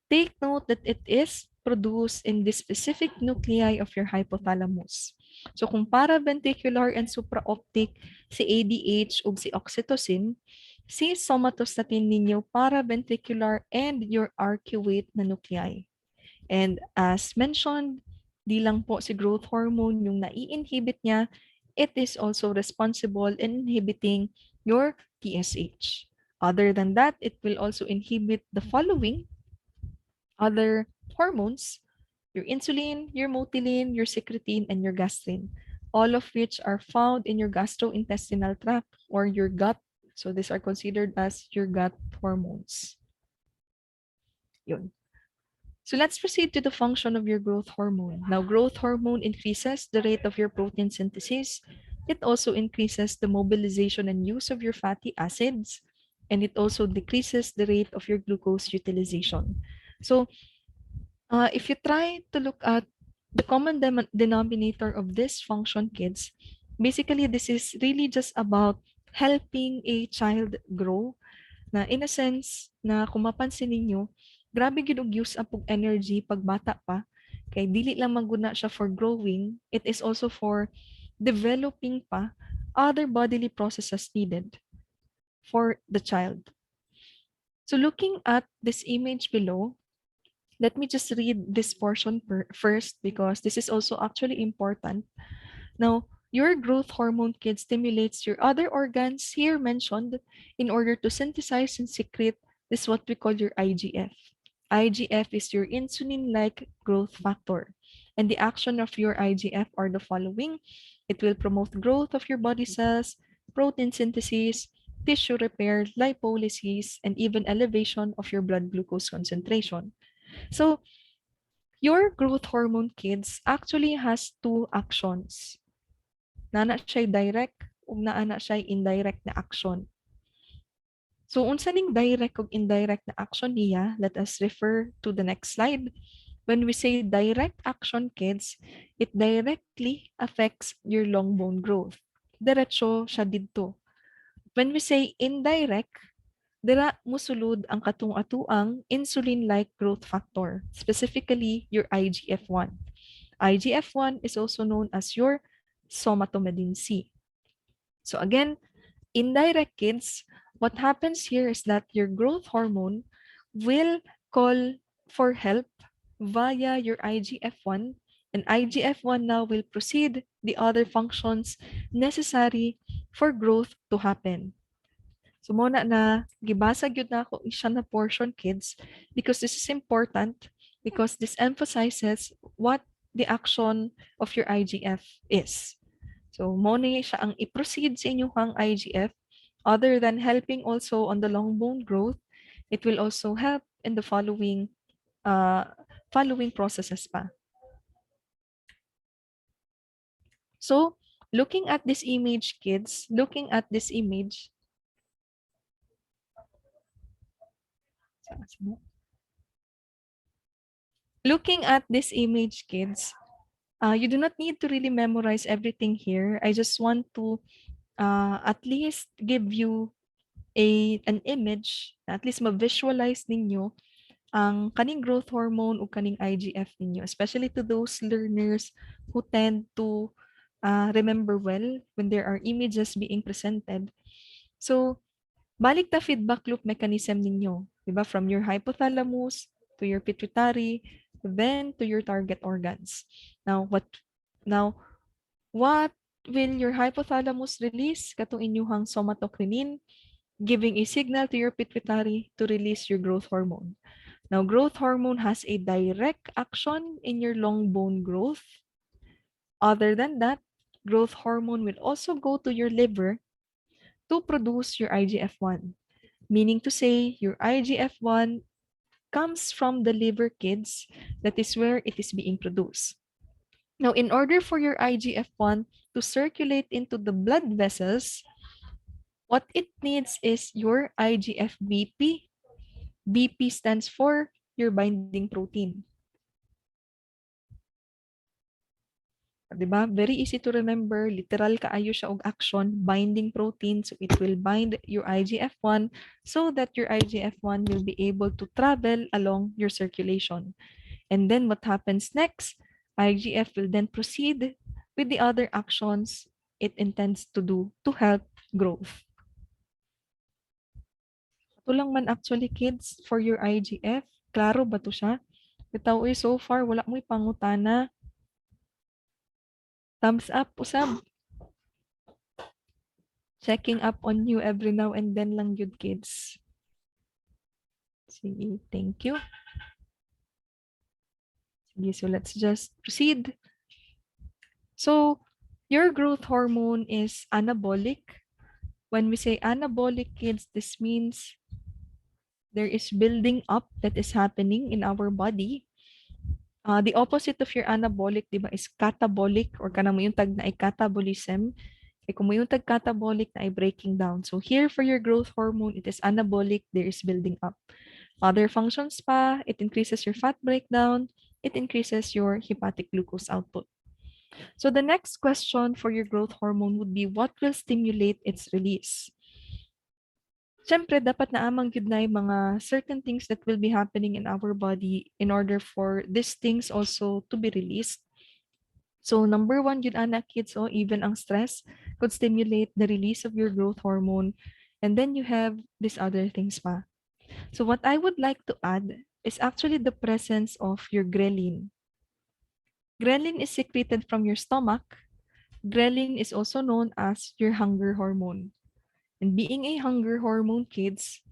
[SPEAKER 1] take note that it is produced in the specific nuclei of your hypothalamus. So kung paraventricular and supraoptic si ADH ug si oxytocin, si somatostatin ninyo paraventricular and your arcuate na nuclei. And as mentioned, di lang po si growth hormone yung nai-inhibit niya, it is also responsible in inhibiting your TSH. Other than that, it will also inhibit the following other hormones: your insulin, your motilin, your secretin, and your gastrin, all of which are found in your gastrointestinal tract or your gut. So these are considered as your gut hormones. Yun. So let's proceed to the function of your growth hormone. Now, growth hormone increases the rate of your protein synthesis. It also increases the mobilization and use of your fatty acids, and it also decreases the rate of your glucose utilization. So if you try to look at the common denominator of this function, kids, basically this is really just about helping a child grow. Na in a sense, na kung mapansin ninyo, grabe gyud og use up og energy pag bata pa. Kay dili lang maguna siya for growing, it is also for developing pa other bodily processes needed for the child. So looking at this image below, let me just read this portion first because this is also actually important. Now, your growth hormone, kid, stimulates your other organs here mentioned in order to synthesize and secrete this what we call your IGF. IGF is your insulin-like growth factor. And the action of your IGF are the following. It will promote growth of your body cells, protein synthesis, tissue repair, lipolysis, and even elevation of your blood glucose concentration. So, your growth hormone, kids, actually has two actions. Nana siya direct ug naana siya indirect na action. So unsa ning direct ug indirect na action niya? Let us refer to the next slide. When we say direct action, kids, it directly affects your long bone growth. Diretso siya didto. When we say indirect, dira musulod ang katung-atuang insulin-like growth factor, specifically your IGF-1. IGF-1 is also known as your somatomedin C. So again, indirect, kids, what happens here is that your growth hormone will call for help via your IGF-1, and IGF-1 now will proceed the other functions necessary for growth to happen. So muna na gibasa gyud na ako isa na portion, kids, because this is important because this emphasizes what the action of your IGF is. So, mo na siya ang i-proceed sa inyong IGF. Other than helping also on the long bone growth, it will also help in the uh, following processes pa. So, looking at this image, kids, looking at this image, kids, you do not need to really memorize everything here. I just want to at least give you an image, at least ma-visualize ninyo ang kaning growth hormone o kaning IGF ninyo, especially to those learners who tend to remember well when there are images being presented. So, balik ta feedback loop mechanism ninyo, 'di ba? From your hypothalamus to your pituitary, then to your target organs. Now, now what will your hypothalamus release? Katong inyuhang somatocrine, giving a signal to your pituitary to release your growth hormone. Now, growth hormone has a direct action in your long bone growth. Other than that, growth hormone will also go to your liver to produce your IGF-1. Meaning to say, your IGF-1 comes from the liver, kids. That is where it is being produced. Now, in order for your IGF-1 to circulate into the blood vessels, what it needs is your IGF-BP. BP stands for your binding protein. Diba? Very easy to remember. Literal kaayo siya og action, binding protein. So it will bind your IGF-1 so that your IGF-1 will be able to travel along your circulation. And then what happens next? IGF will then proceed with the other actions it intends to do to help growth. Ito lang man actually, kids, for your IGF. Klaro ba to siya? Bitaw so far wala mo'y pangutana. Thumbs up, usab. Checking up on you every now and then lang yun, kids. Sige, thank you. Sige, so let's just proceed. So, your growth hormone is anabolic. When we say anabolic, kids, this means there is building up that is happening in our body. The opposite of your anabolic, di ba, is catabolic or kanang mo yung tag na ay catabolism. Kung mo yung tag catabolic na ay breaking down. So here for your growth hormone, it is anabolic, there is building up. Other functions pa, it increases your fat breakdown, it increases your hepatic glucose output. So the next question for your growth hormone would be, what will stimulate its release? Siyempre, dapat naamang yun na yung mga certain things that will be happening in our body in order for these things also to be released. So number one, yun anak kids, even ang stress could stimulate the release of your growth hormone. And then you have these other things pa. So what I would like to add is actually the presence of your ghrelin. Ghrelin is secreted from your stomach. Ghrelin is also known as your hunger hormone. And being a hunger hormone, kids,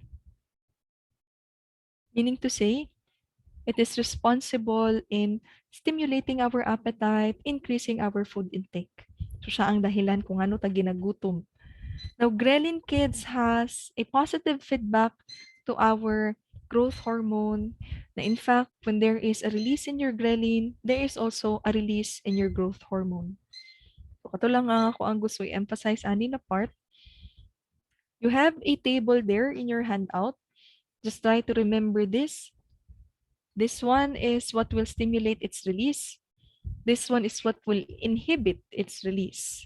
[SPEAKER 1] meaning to say, it is responsible in stimulating our appetite, increasing our food intake. So siya ang dahilan kung ano ta ginagutom. Now, ghrelin, kids, has a positive feedback to our growth hormone. Na in fact, when there is a release in your ghrelin, there is also a release in your growth hormone. So kato lang ako ang gusto i-emphasize ani na part. You have a table there in your handout. Just try to remember this. This one is what will stimulate its release. This one is what will inhibit its release.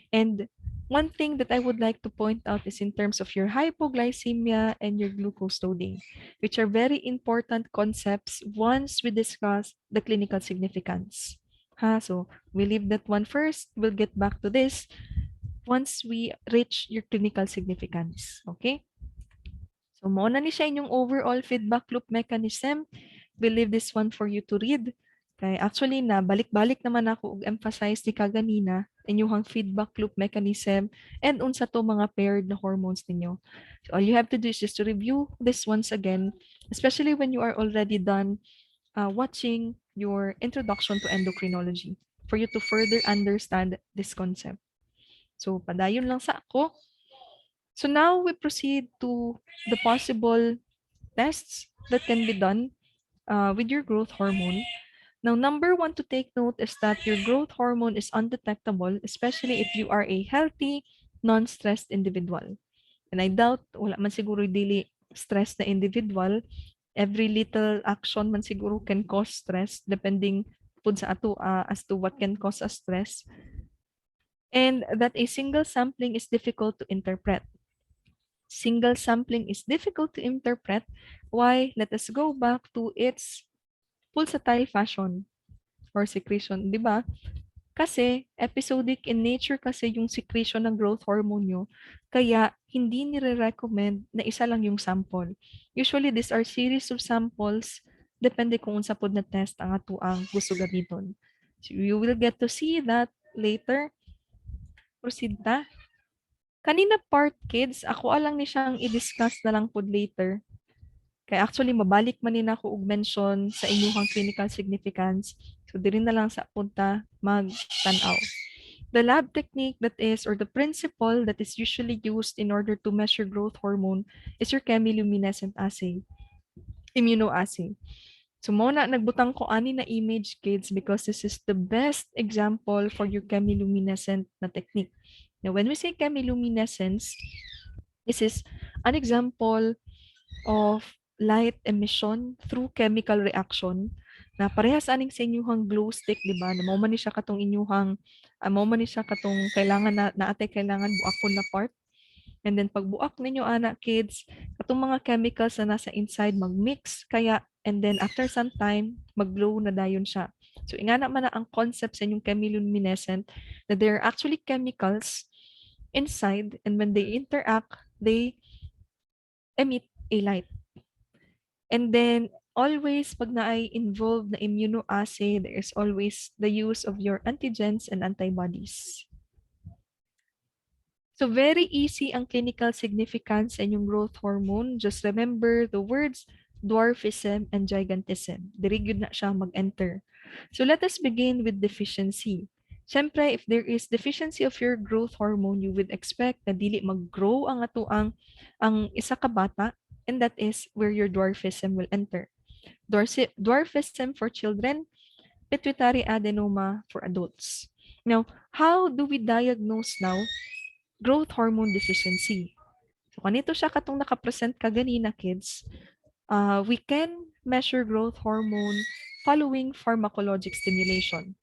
[SPEAKER 1] And one thing that I would like to point out is in terms of your hypoglycemia and your glucose loading, which are very important concepts once we discuss the clinical significance. So we leave that one first. We'll get back to this once we reach your clinical significance. Okay? So mo na ni siya inyong overall feedback loop mechanism. We'll leave this one for you to read. Kay actually na balik-balik naman ako og emphasize ni kaganina inyong feedback loop mechanism and unsa to mga paired na hormones ninyo. So all you have to do is just to review this once again, especially when you are already done watching your introduction to endocrinology for you to further understand this concept. So, padayon lang sa ako. So now we proceed to the possible tests that can be done with your growth hormone. Now, number one to take note is that your growth hormone is undetectable, especially if you are a healthy, non-stressed individual. And I doubt, wala man siguro daily stress na individual. Every little action man siguro can cause stress depending pud sa ato as to what can cause us stress. And that a single sampling is difficult to interpret. Single sampling is difficult to interpret. Why? Let us go back to its pulsatile fashion or secretion, di ba? Kasi episodic in nature kasi yung secretion ng growth hormone nyo, kaya hindi nire-recommend na isa lang yung sample. Usually, these are series of samples, depende kung unsa pod na test ang ato ang gusto gamiton. So, you will get to see that later. Proceed ta. Kanina part, kids, ako alang ni siyang i-discuss na lang pod later. Kaya actually, mabalik man din ako og mention sa inyong clinical significance. So, diri na lang sa punta mag-tanaw. The lab technique that is, or the principle that is usually used in order to measure growth hormone is your chemiluminescent assay, immunoassay. So, muna nagbutang ko ani na image, kids, because this is the best example for your chemiluminescent na technique. Now, when we say chemiluminescence, this is an example of light emission through chemical reaction na parehas aning sa inyuhang glow stick, di ba? Na mao man ni siya katong inyuhang mao man ni siya katong kailangan na naatay kailangan buakon na part. And then pag buak ninyo ana kids, katong mga chemicals na nasa inside mag-mix kaya and then after some time mag-glow na dayon siya. So ingana man na ang concept sa inyong chemiluminescent that there are actually chemicals inside and when they interact, they emit a light. And then always pag naay involved na immunoassay, there is always the use of your antigens and antibodies. So very easy ang clinical significance sa inyong growth hormone. Just remember the words dwarfism and gigantism. Diri gyud na siya mag-enter. So let us begin with deficiency. Siyempre, if there is deficiency of your growth hormone, you would expect na dili mag-grow ang ato ang isa ka bata, and that is where your dwarfism will enter. Dwarfism for children, pituitary adenoma for adults. Now, how do we diagnose now growth hormone deficiency? So, kanito siya katong nakapresent kaganina, kids. We can measure growth hormone following pharmacologic stimulation.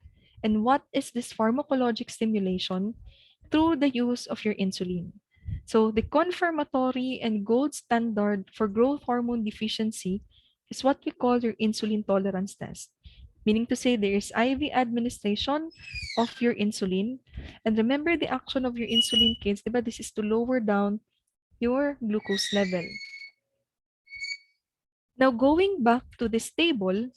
[SPEAKER 1] And what is this pharmacologic stimulation? Through the use of your insulin. So the confirmatory and gold standard for growth hormone deficiency is what we call your insulin tolerance test. Meaning to say there is IV administration of your insulin. And remember the action of your insulin, kids, diba? This is to lower down your glucose level. Now, going back to this table,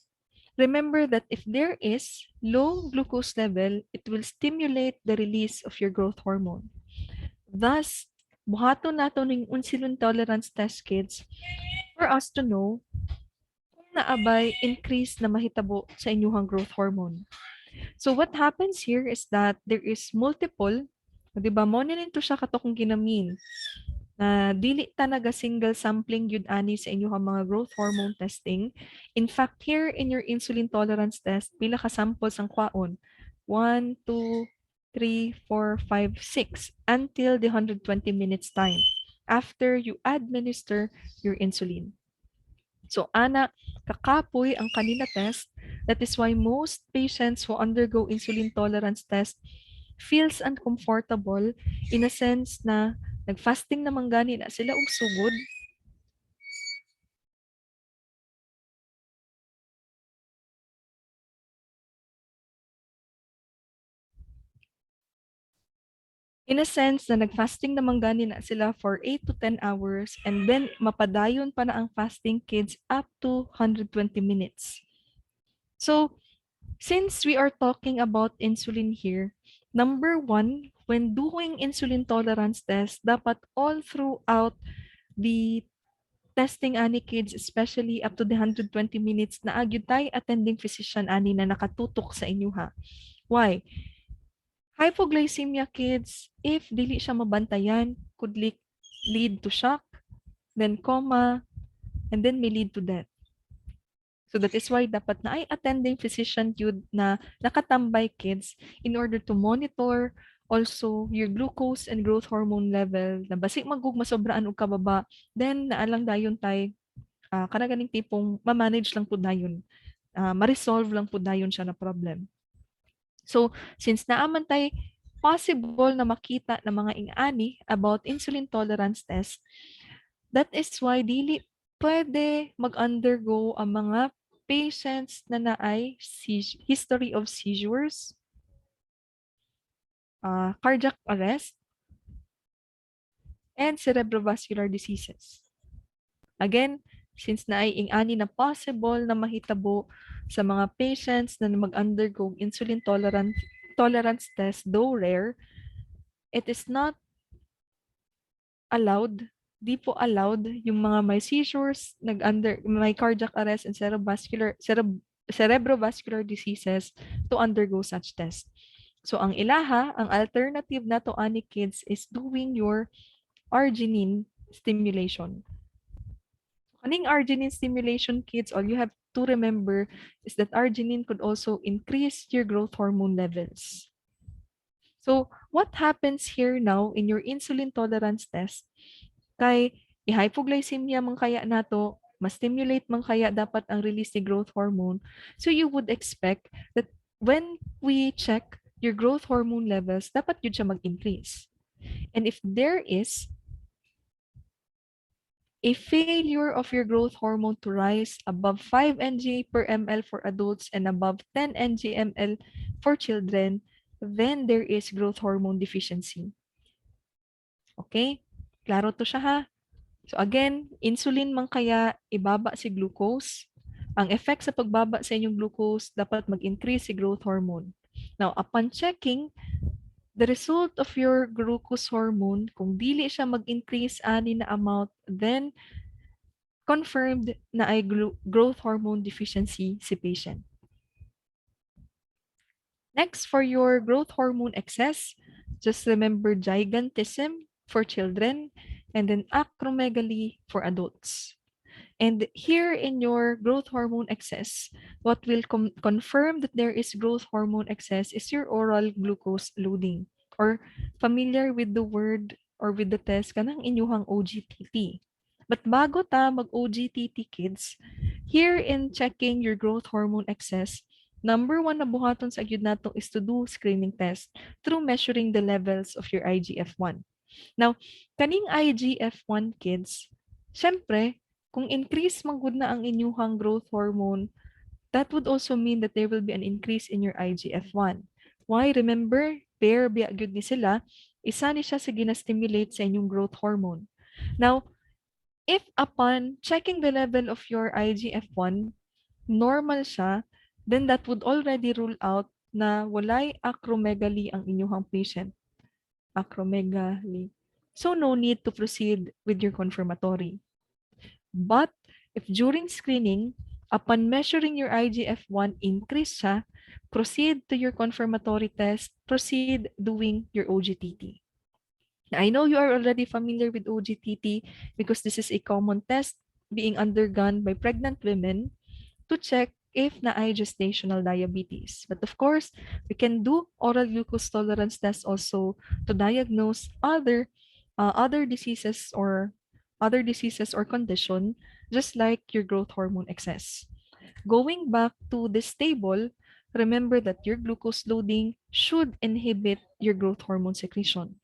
[SPEAKER 1] remember that if there is low glucose level, it will stimulate the release of your growth hormone. Thus, buhaton nato ning insulin tolerance test, kids, for us to know kung naabay increase na mahitabo sa inyuhang growth hormone. So what happens here is that there is multiple, di ba, mo nito siya katokong ginamin na dili talaga single sampling yun ani sa inyong mga growth hormone testing. In fact, here in your insulin tolerance test, pila ka samples ang kwaon? 1, 2, 3, 4, 5, 6 until the 120 minutes time after you administer your insulin. So, ana, kakapoy ang kanina test. That is why most patients who undergo insulin tolerance test feels uncomfortable in a sense na nag-fasting naman gani na sila og sugod. In a sense na nag-fasting naman gani na sila for 8 to 10 hours and then mapadayon pa na ang fasting, kids, up to 120 minutes. So, since we are talking about insulin here, number one, when doing insulin tolerance test, dapat all throughout the testing ani kids, especially up to the 120 minutes na agyud tay attending physician ani na nakatutok sa inyo ha. Why? Hypoglycemia kids, if dili siya mabantayan, could lead to shock, then coma, and then may lead to death. So that is why dapat na ay attending physician yun na nakatambay kids in order to monitor also your glucose and growth hormone level na basig magug masobraan og kababa, then naalang dayon tay kana ganing tipong ma-manage lang pud dayon, ma-resolve lang pud dayon siya na problem. So since naaman tay possible na makita ng mga ing-ani about insulin tolerance test, that is why dili pwede mag-undergo ang mga patients na naay history of seizures, cardiac arrest, and cerebrovascular diseases. Again, since naay ing-ani na possible na mahitabo sa mga patients na mag-undergo insulin tolerance test, though rare, it is not allowed, di po allowed yung mga may seizures, may cardiac arrest and cerebrovascular diseases to undergo such test. So ang ilaha, ang alternative na to ani kids is doing your arginine stimulation. Kaning arginine stimulation kids, all you have to remember is that arginine could also increase your growth hormone levels. So what happens here now in your insulin tolerance test? Kay i-hypoglycemia man kaya nato, ma-stimulate man kaya dapat ang release ni growth hormone. So you would expect that when we check your growth hormone levels, dapat yun siya mag-increase. And if there is a failure of your growth hormone to rise above 5 ng per ml for adults and above 10 ng/ml for children, then there is growth hormone deficiency. Okay? Klaro to siya ha? So again, insulin man kaya ibaba si glucose. Ang effect sa pagbaba sa inyong glucose, dapat mag-increase si growth hormone. Now, upon checking, the result of your glucose hormone, kung dili siya mag-increase ani na amount, then confirmed na ay growth hormone deficiency si patient. Next, for your growth hormone excess, just remember gigantism for children and then acromegaly for adults. And here in your growth hormone excess, what will confirm that there is growth hormone excess is your oral glucose loading, or familiar with the word or with the test kanang inyuhang OGTT. But bago ta mag-OGTT kids, here in checking your growth hormone excess, number one na buhaton sa agyud nato is to do screening test through measuring the levels of your IGF-1. Now, kaning IGF-1 kids, syempre, kung increase man gud na ang inyuhang growth hormone, that would also mean that there will be an increase in your IGF-1. Why? Remember, pair biya gyud ni sila, isa ni siya sa gina-stimulate sa inyong growth hormone. Now, if upon checking the level of your IGF-1, normal siya, then that would already rule out na walay acromegaly ang inyuhang patient. Acromegaly. So no need to proceed with your confirmatory. But if during screening, upon measuring your IGF-1 increase siya, proceed to your confirmatory test, proceed doing your OGTT. Now, I know you are already familiar with OGTT because this is a common test being undergone by pregnant women to check if na-ay gestational diabetes. But of course, we can do oral glucose tolerance test also to diagnose other diseases or condition, just like your growth hormone excess. Going back to this table, remember that your glucose loading should inhibit your growth hormone secretion.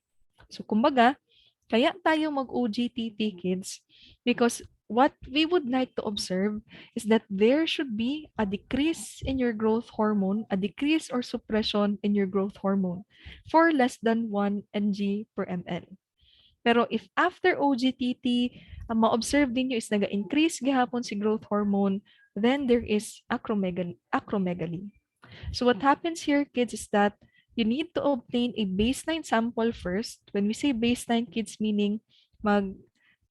[SPEAKER 1] So kumbaga, kaya tayo mag-OGTT kids because what we would like to observe is that there should be a decrease in your growth hormone, a decrease or suppression in your growth hormone for less than 1 ng per ml. Pero if after OGTT, ang ma-observe ninyo is naga-increase gihapon si growth hormone, then there is acromegaly. So what happens here, kids, is that you need to obtain a baseline sample first. When we say baseline, kids, meaning mag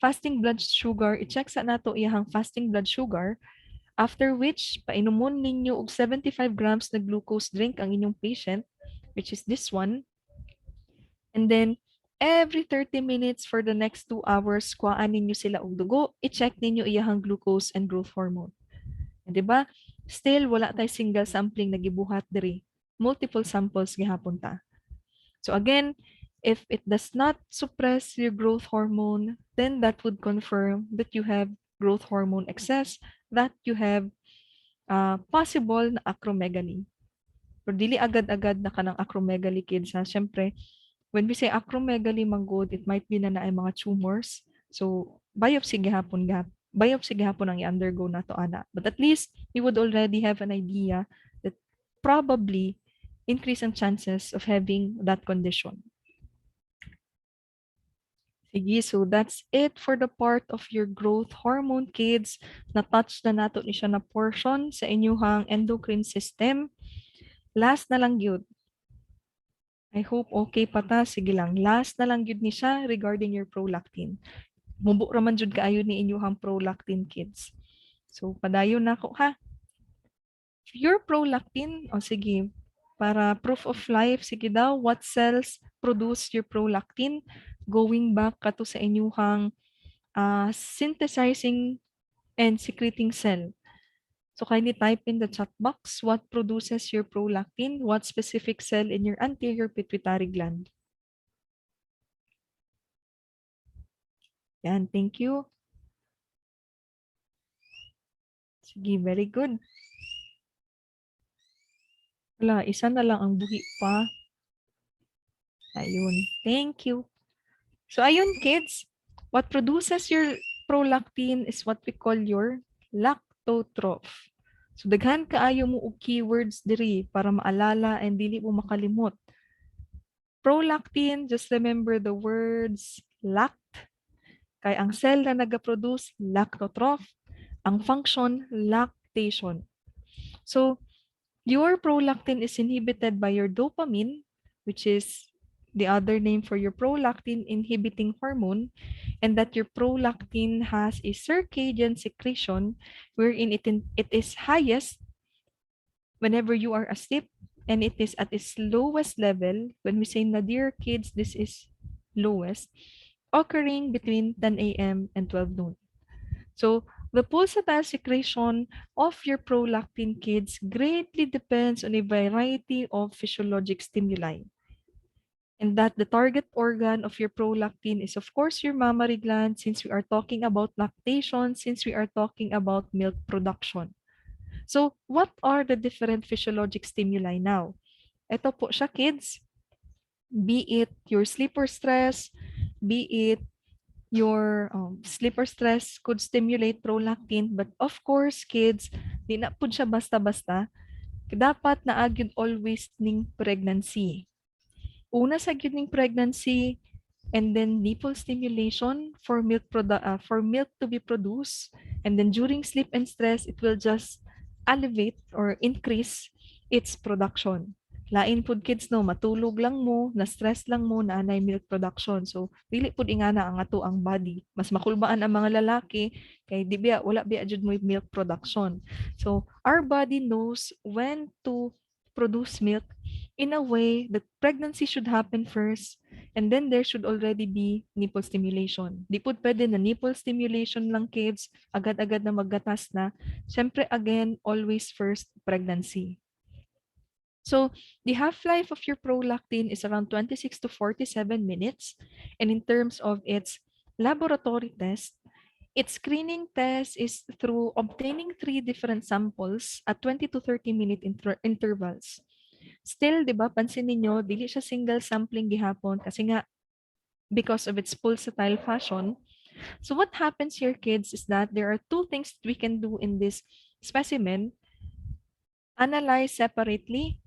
[SPEAKER 1] fasting blood sugar, i-check sa nato iyahang fasting blood sugar, after which painumon ninyo og 75 grams na glucose drink ang inyong patient, which is this one. And then every 30 minutes for the next 2 hours, kuhaan ninyo sila og dugo, i-check ninyo iyahang glucose and growth hormone. And 'di ba? Still wala tay single sampling na gibuhat diri. Multiple samples gihapon ta. So again, if it does not suppress your growth hormone, then that would confirm that you have growth hormone excess, that you have possible na acromegaly. Pero dili agad-agad na kanang acromegaly kids ha. Siyempre, when we say acromegaly manggod, it might be na naay mga tumors. So, biopsy gihapon ang i-undergo nato ana. But at least we would already have an idea that probably increase ang chances of having that condition. Sige, so that's it for the part of your growth hormone kids. Na-touch na nato ni siya na portion sa inyuhang endocrine system. Last na lang yun. I hope okay pa ta. Sige lang. Last na lang yun ni siya regarding your prolactin. Mubo raman jud kaayo ni inyuhang prolactin kids. So, padayon na ako ha. Your prolactin, o sige, para proof of life, sige daw, what cells produce your prolactin? Going back kato sa inyuhang synthesizing and secreting cell. So kindly type in the chat box what produces your prolactin, what specific cell in your anterior pituitary gland. Yan, thank you. Sige, very good. Wala, isa na lang ang buhi pa. Ayun, thank you. So ayun kids, what produces your prolactin is what we call your lactotroph. So daghan kaayo mo og keywords diri para maalala and dili mo makalimot. Prolactin, just remember the words lact, kay ang cell na nagaproduce lactotroph, ang function lactation. So your prolactin is inhibited by your dopamine, which is the other name for your prolactin inhibiting hormone, and that your prolactin has a circadian secretion wherein it is highest whenever you are asleep, and it is at its lowest level. When we say nadir kids, this is lowest, occurring between 10 a.m. and 12 noon. So the pulsatile secretion of your prolactin kids greatly depends on a variety of physiologic stimuli. And that the target organ of your prolactin is of course your mammary gland, since we are talking about lactation, since we are talking about milk production. So what are the different physiologic stimuli now? Ito po siya kids, be it your sleep or stress, be it your sleep or stress could stimulate prolactin, but of course kids, di na po siya basta-basta. Dapat na agyud always ning pregnancy. Una sa gyud ning pregnancy, and then nipple stimulation for for milk to be produced, and then during sleep and stress it will just elevate or increase its production. Lain pud kids no, matulog lang mo, na stress lang mo na anay milk production. So dili pud ingana ang ato ang body. Mas makulbaan ang mga lalaki kay di biya wala biya jud mo milk production. So our body knows when to produce milk in a way that pregnancy should happen first, and then there should already be nipple stimulation. Di po pwede na nipple stimulation lang kids, agad-agad na maggatas na. Siyempre again, always first pregnancy. So the half-life of your prolactin is around 26 to 47 minutes. And in terms of its laboratory test, its screening test is through obtaining 3 different samples at 20 to 30-minute intervals. Still, di ba, pansin ninyo, dili siya single sampling gihapon kasi nga because of its pulsatile fashion. So what happens here, kids, is that there are 2 things that we can do in this specimen. Analyze separately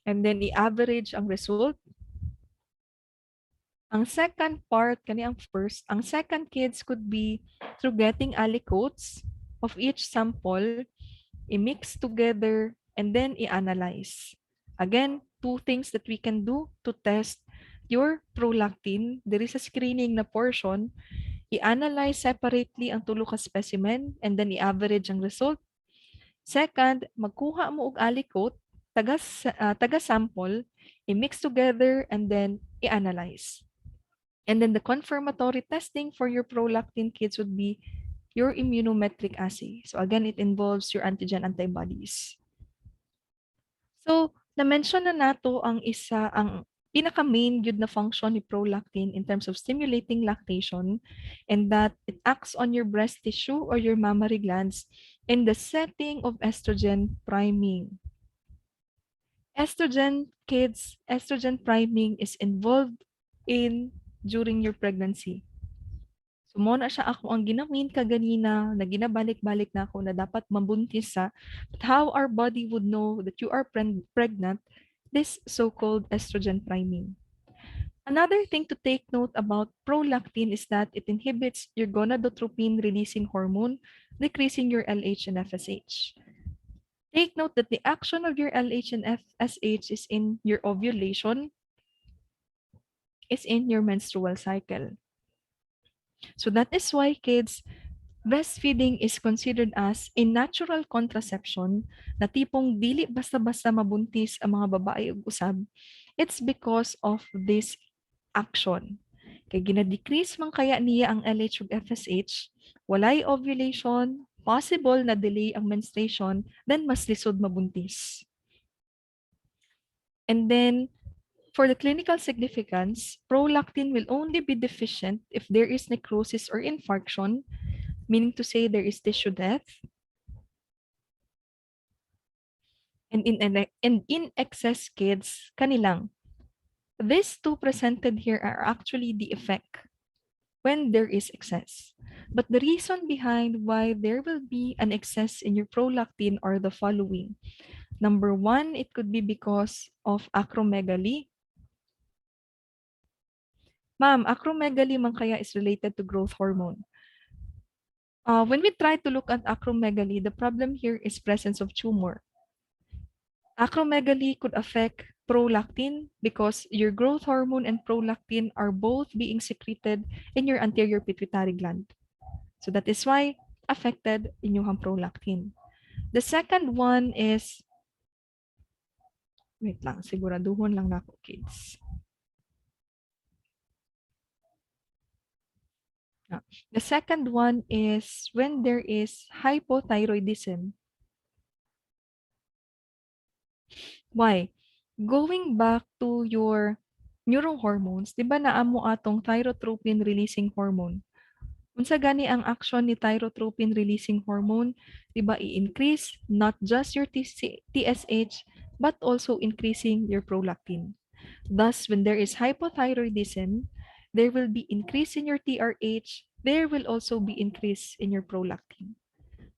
[SPEAKER 1] and then i-average ang result. Ang second part, kani ang first, ang second kids could be through getting aliquots of each sample, i-mix together, and then i-analyze. Again, two things that we can do to test your prolactin. There is a screening na portion. I-analyze separately ang tulo ka specimen and then i-average ang result. Second, magkuha mo og alikot, taga-sample, i-mix together, and then i-analyze. And then the confirmatory testing for your prolactin kits would be your immunometric assay. So again, it involves your antigen antibodies. So, na-mention na nato ang pinaka-main gyud na function ni prolactin in terms of stimulating lactation, and that it acts on your breast tissue or your mammary glands in the setting of estrogen priming. Estrogen priming is involved in during your pregnancy. So, mo na siya ako ang ginamin kaganina na ginabalik-balik na ako na dapat mabuntis sa. But how our body would know that you are pregnant, this so-called estrogen priming. Another thing to take note about prolactin is that it inhibits your gonadotropin-releasing hormone, decreasing your LH and FSH. Take note that the action of your LH and FSH is in your ovulation, is in your menstrual cycle. So that is why, kids, breastfeeding is considered as a natural contraception na tipong dili basta-basta mabuntis ang mga babae ug usab. It's because of this action. Kay gina-decrease man kaya niya ang LH ug FSH, walay ovulation, possible na delay ang menstruation, then mas lisod mabuntis. And then, for the clinical significance, prolactin will only be deficient if there is necrosis or infarction, meaning to say there is tissue death. And in excess kids, kanilang. These two presented here are actually the effect when there is excess. But the reason behind why there will be an excess in your prolactin are the following. Number one, it could be because of acromegaly. Ma'am, acromegaly man kaya is related to growth hormone. When we try to look at acromegaly, the problem here is presence of tumor. Acromegaly could affect prolactin because your growth hormone and prolactin are both being secreted in your anterior pituitary gland. So that is why affected inyong prolactin. The second one is, wait lang, siguraduhon lang na ako, kids. The second one is when there is hypothyroidism. Why? Going back to your neurohormones, di ba naamo atong thyrotropin releasing hormone? Unsa gani ang action ni thyrotropin releasing hormone, di ba i-increase not just your TSH but also increasing your prolactin. Thus, when there is hypothyroidism, there will be increase in your TRH, there will also be increase in your prolactin.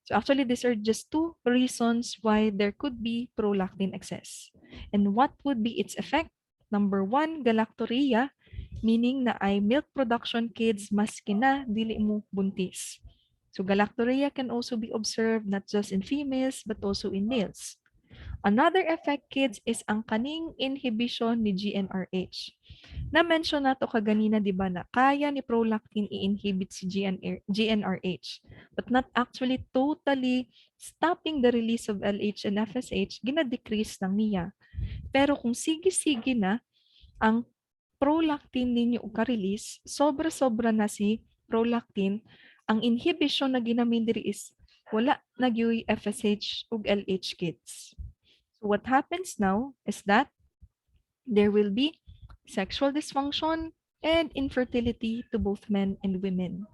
[SPEAKER 1] So actually, these are just two reasons why there could be prolactin excess. And what would be its effect? Number one, galactorrhea, meaning na ay milk production kids maski na dili mo buntis. So galactorrhea can also be observed not just in females but also in males. Another effect, kids, is ang kaning inhibition ni GnRH. Na-mention na to kaganina, di ba, na kaya ni prolactin i-inhibit si GnRH, but not actually totally stopping the release of LH and FSH, gina-decrease lang niya. Pero kung sige-sige na ang prolactin ninyo ka-release, sobra-sobra na si prolactin, ang inhibition na ginamin diri is wala nagyoy FSH ug LH kids. So what happens now is that there will be sexual dysfunction and infertility to both men and women.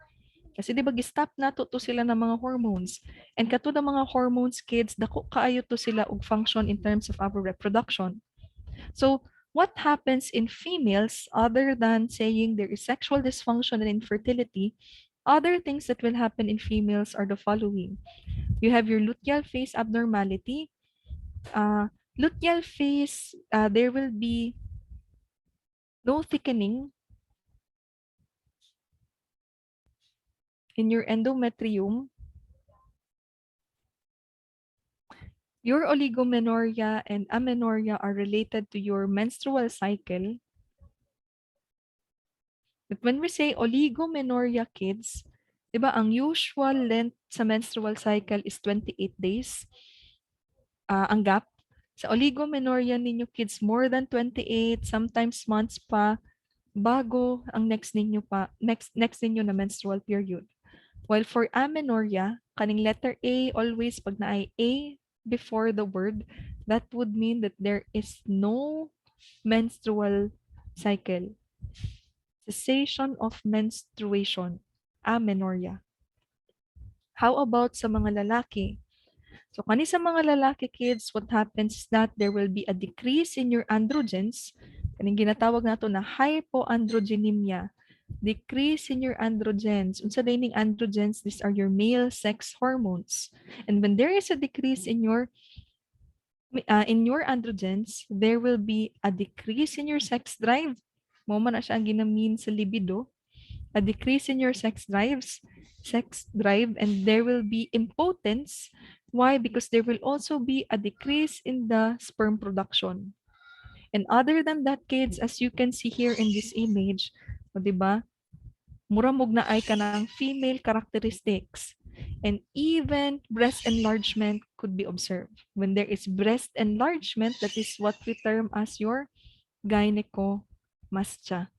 [SPEAKER 1] Kasi di ba gistop na to sila ng mga hormones. And kato ng mga hormones, kids, dako kaayo to sila og function in terms of our reproduction. So what happens in females, other than saying there is sexual dysfunction and infertility, other things that will happen in females are the following. You have your luteal phase abnormality. Luteal phase, there will be no thickening in your endometrium. Your oligomenorrhea and amenorrhea are related to your menstrual cycle. But when we say oligomenorrhea kids, 'di ba ang usual length sa menstrual cycle is 28 days. Ang gap sa oligomenorrhea ninyo kids more than 28, sometimes months pa bago ang next ninyo na menstrual period. While for amenorrhea, kaning letter A always pag na ay A before the word, that would mean that there is no menstrual cycle. Cessation of menstruation, amenorrhea. How about sa mga lalaki? So kani sa mga lalaki kids, what happens is that there will be a decrease in your androgens. Kaning ginatawag nato na hypoandrogenemia. Decrease in your androgens. Unsa dining androgens? These are your male sex hormones. And when there is a decrease in your androgens, there will be a decrease in your sex drive. Mo man na siya ang ginamin sa libido. A decrease in your sex drive, and there will be impotence. Why? Because there will also be a decrease in the sperm production. And other than that, kids, as you can see here in this image, o diba, muramog na ay kanang female characteristics. And even breast enlargement could be observed. When there is breast enlargement, that is what we term as your gynecomastia.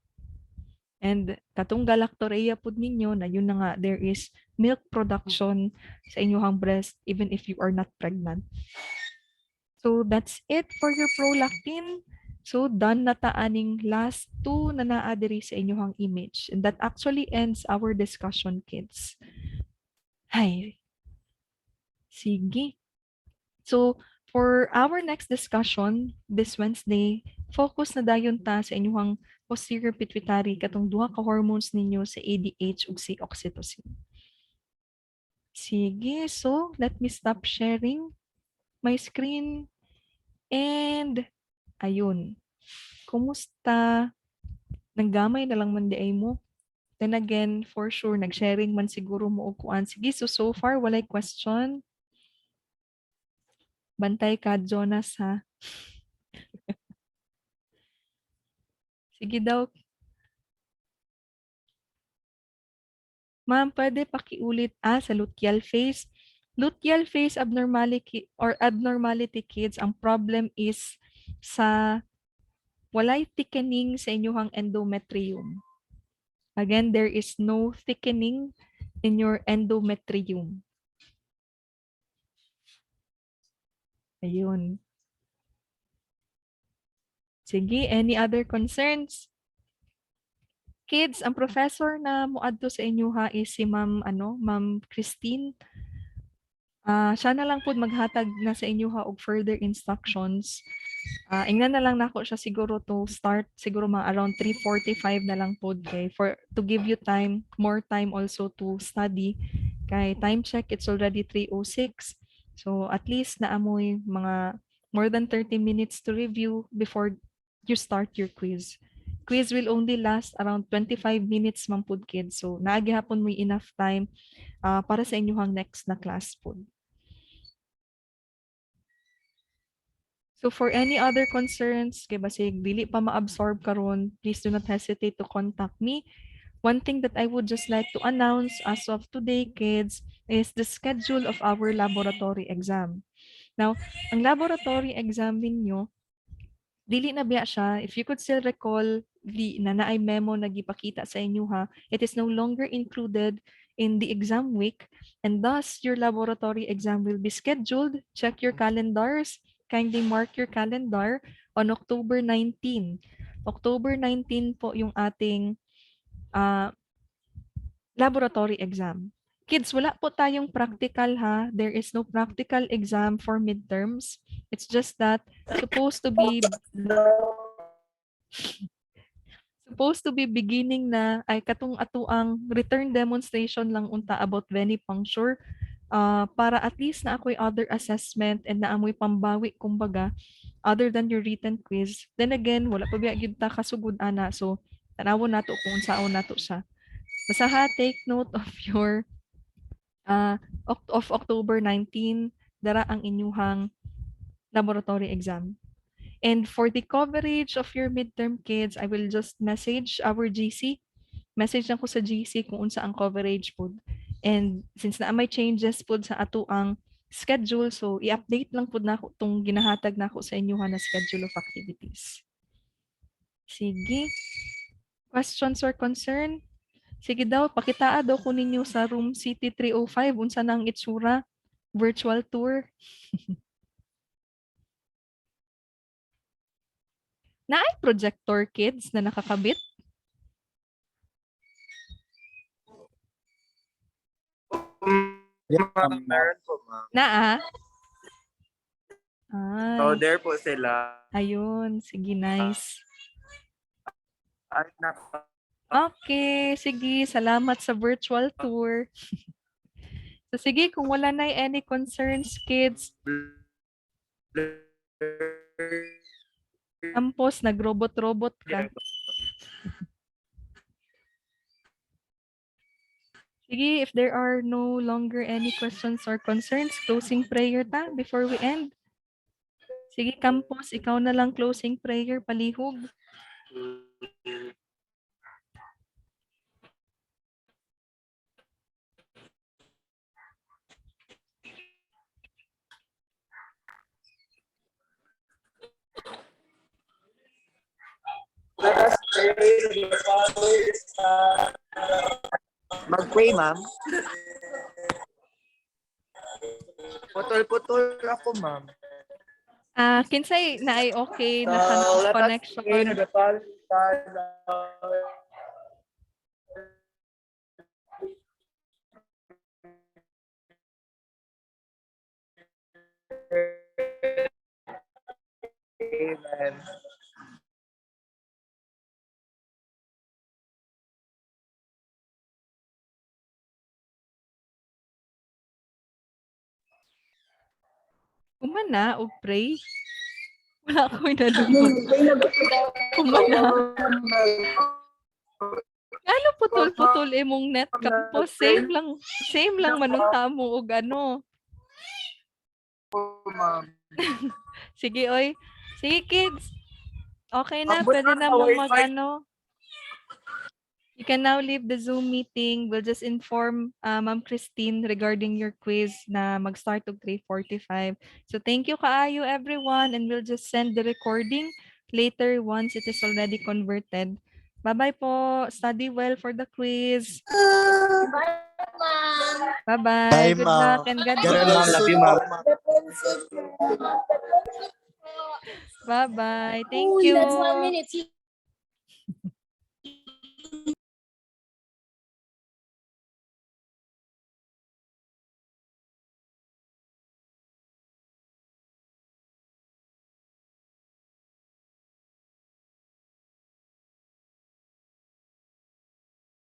[SPEAKER 1] And katong galactorrhea pud ninyo na yun na nga, there is milk production sa inyong breast even if you are not pregnant. So that's it for your prolactin. So done na ta aning last two na naa diri sa inyong image. And that actually ends our discussion, kids. Hay. Sige. So for our next discussion this Wednesday, focus na dayon ta sa inyong posterior pituitary katong duha ka hormones ninyo sa ADH ug si oxytocin. Sige, so let me stop sharing my screen. And ayun. Kumusta? Naggamay na lang man di ay mo. Then again, for sure, nag-sharing man siguro mo og kuan. Sige, so far, walay question. Bantay ka, Jonas, ha? Sige daw. Ma'am, pwede pakiulit sa luteal phase. Luteal phase abnormality or abnormality kids, ang problem is sa walay thickening sa inyong endometrium. Again, there is no thickening in your endometrium. Ayun. Sige, any other concerns? Kids, ang professor na muadto sa inyo ha is si Ma'am Christine. Siya na lang po maghatag na sa inyo ha og further instructions. Ingnan na lang nako siya siguro to start siguro mga around 3:45 na lang po kay for to give you more time also to study. Kay time check it's already 3:06. So at least naamoy mga more than 30 minutes to review before you start your quiz. Quiz will only last around 25 minutes man pud kids. So naagi hapon mo enough time para sa inyong next na class po. So for any other concerns, kay basig dili pa ma-absorb karon, please do not hesitate to contact me. One thing that I would just like to announce as of today, kids, is the schedule of our laboratory exam. Now, ang laboratory exam ninyo, dili na biya siya. If you could still recall the na naay memo na gipakita sa inyo ha, it is no longer included in the exam week, and thus your laboratory exam will be scheduled. Check your calendars. Kindly mark your calendar on October 19. October 19 po yung ating laboratory exam. Kids, wala po tayong practical ha. There is no practical exam for midterms. It's just that supposed to be beginning na ay katong ato ang return demonstration lang unta about venipuncture para at least na ako'y other assessment and na amoy pambawi kumbaga other than your written quiz. Then again, wala pa biya gyud ta kasugod ana. So tanawon nato kung unsaon nato siya. Basta ha, take note of your of October 19 dara ang inyuhang laboratory exam. And for the coverage of your midterm kids, I will just message our GC. Message lang ko sa GC kung unsa ang coverage pod. And since na may changes pod sa ato ang schedule, so i-update lang pod nako tong ginahatag nako sa inyo na schedule of activities. Sige. Questions or concern? Sige daw, pakitaa daw ko ninyo sa room City 305 unsa nang itsura. Virtual tour. Naay projector kids na nakakabit?
[SPEAKER 2] Meron po, ma'am.
[SPEAKER 1] Naa?
[SPEAKER 2] So,
[SPEAKER 1] Ay,
[SPEAKER 2] there po sila.
[SPEAKER 1] ayun. Sige, nice.
[SPEAKER 2] Ay, naka-
[SPEAKER 1] Okay, sige. Salamat sa virtual tour. So, sige, kung wala na any concerns, kids, campus, nagrobot-robot ka. Sige, if there are no longer any questions or concerns, closing prayer ta before we end. Sige, campus, ikaw na lang closing prayer, palihog.
[SPEAKER 2] Let us pray to the Father, mag-pray, ma'am. Putol-putol ako, ma'am.
[SPEAKER 1] Kinsay na ay okay
[SPEAKER 2] So,
[SPEAKER 1] na kanang
[SPEAKER 2] let us pray to
[SPEAKER 1] connection.
[SPEAKER 2] the Father, Amen.
[SPEAKER 1] Kumana og pray. Wala ko inadungog. Kumana. Ano putol-putol imong net campus? Same lang manunta mo og ano.
[SPEAKER 2] Ma'am.
[SPEAKER 1] Sige oy. Sige kids. Okay na,
[SPEAKER 2] Ambot
[SPEAKER 1] pwede
[SPEAKER 2] na
[SPEAKER 1] na
[SPEAKER 2] sa
[SPEAKER 1] mo
[SPEAKER 2] Wi-Fi.
[SPEAKER 1] mag-ano. You can now leave the Zoom meeting. We'll just inform Ma'am Christine regarding your quiz na mag-start of 3:45. So thank you kaayo everyone and we'll just send the recording later once it is already converted. Bye-bye po. Study well for the quiz.
[SPEAKER 4] Bye, ma'am.
[SPEAKER 1] Bye-bye. Good luck and God bless.
[SPEAKER 2] Love you, ma'am.
[SPEAKER 1] Bye-bye. Thank
[SPEAKER 4] Uy, that's 1
[SPEAKER 1] you.
[SPEAKER 4] minute.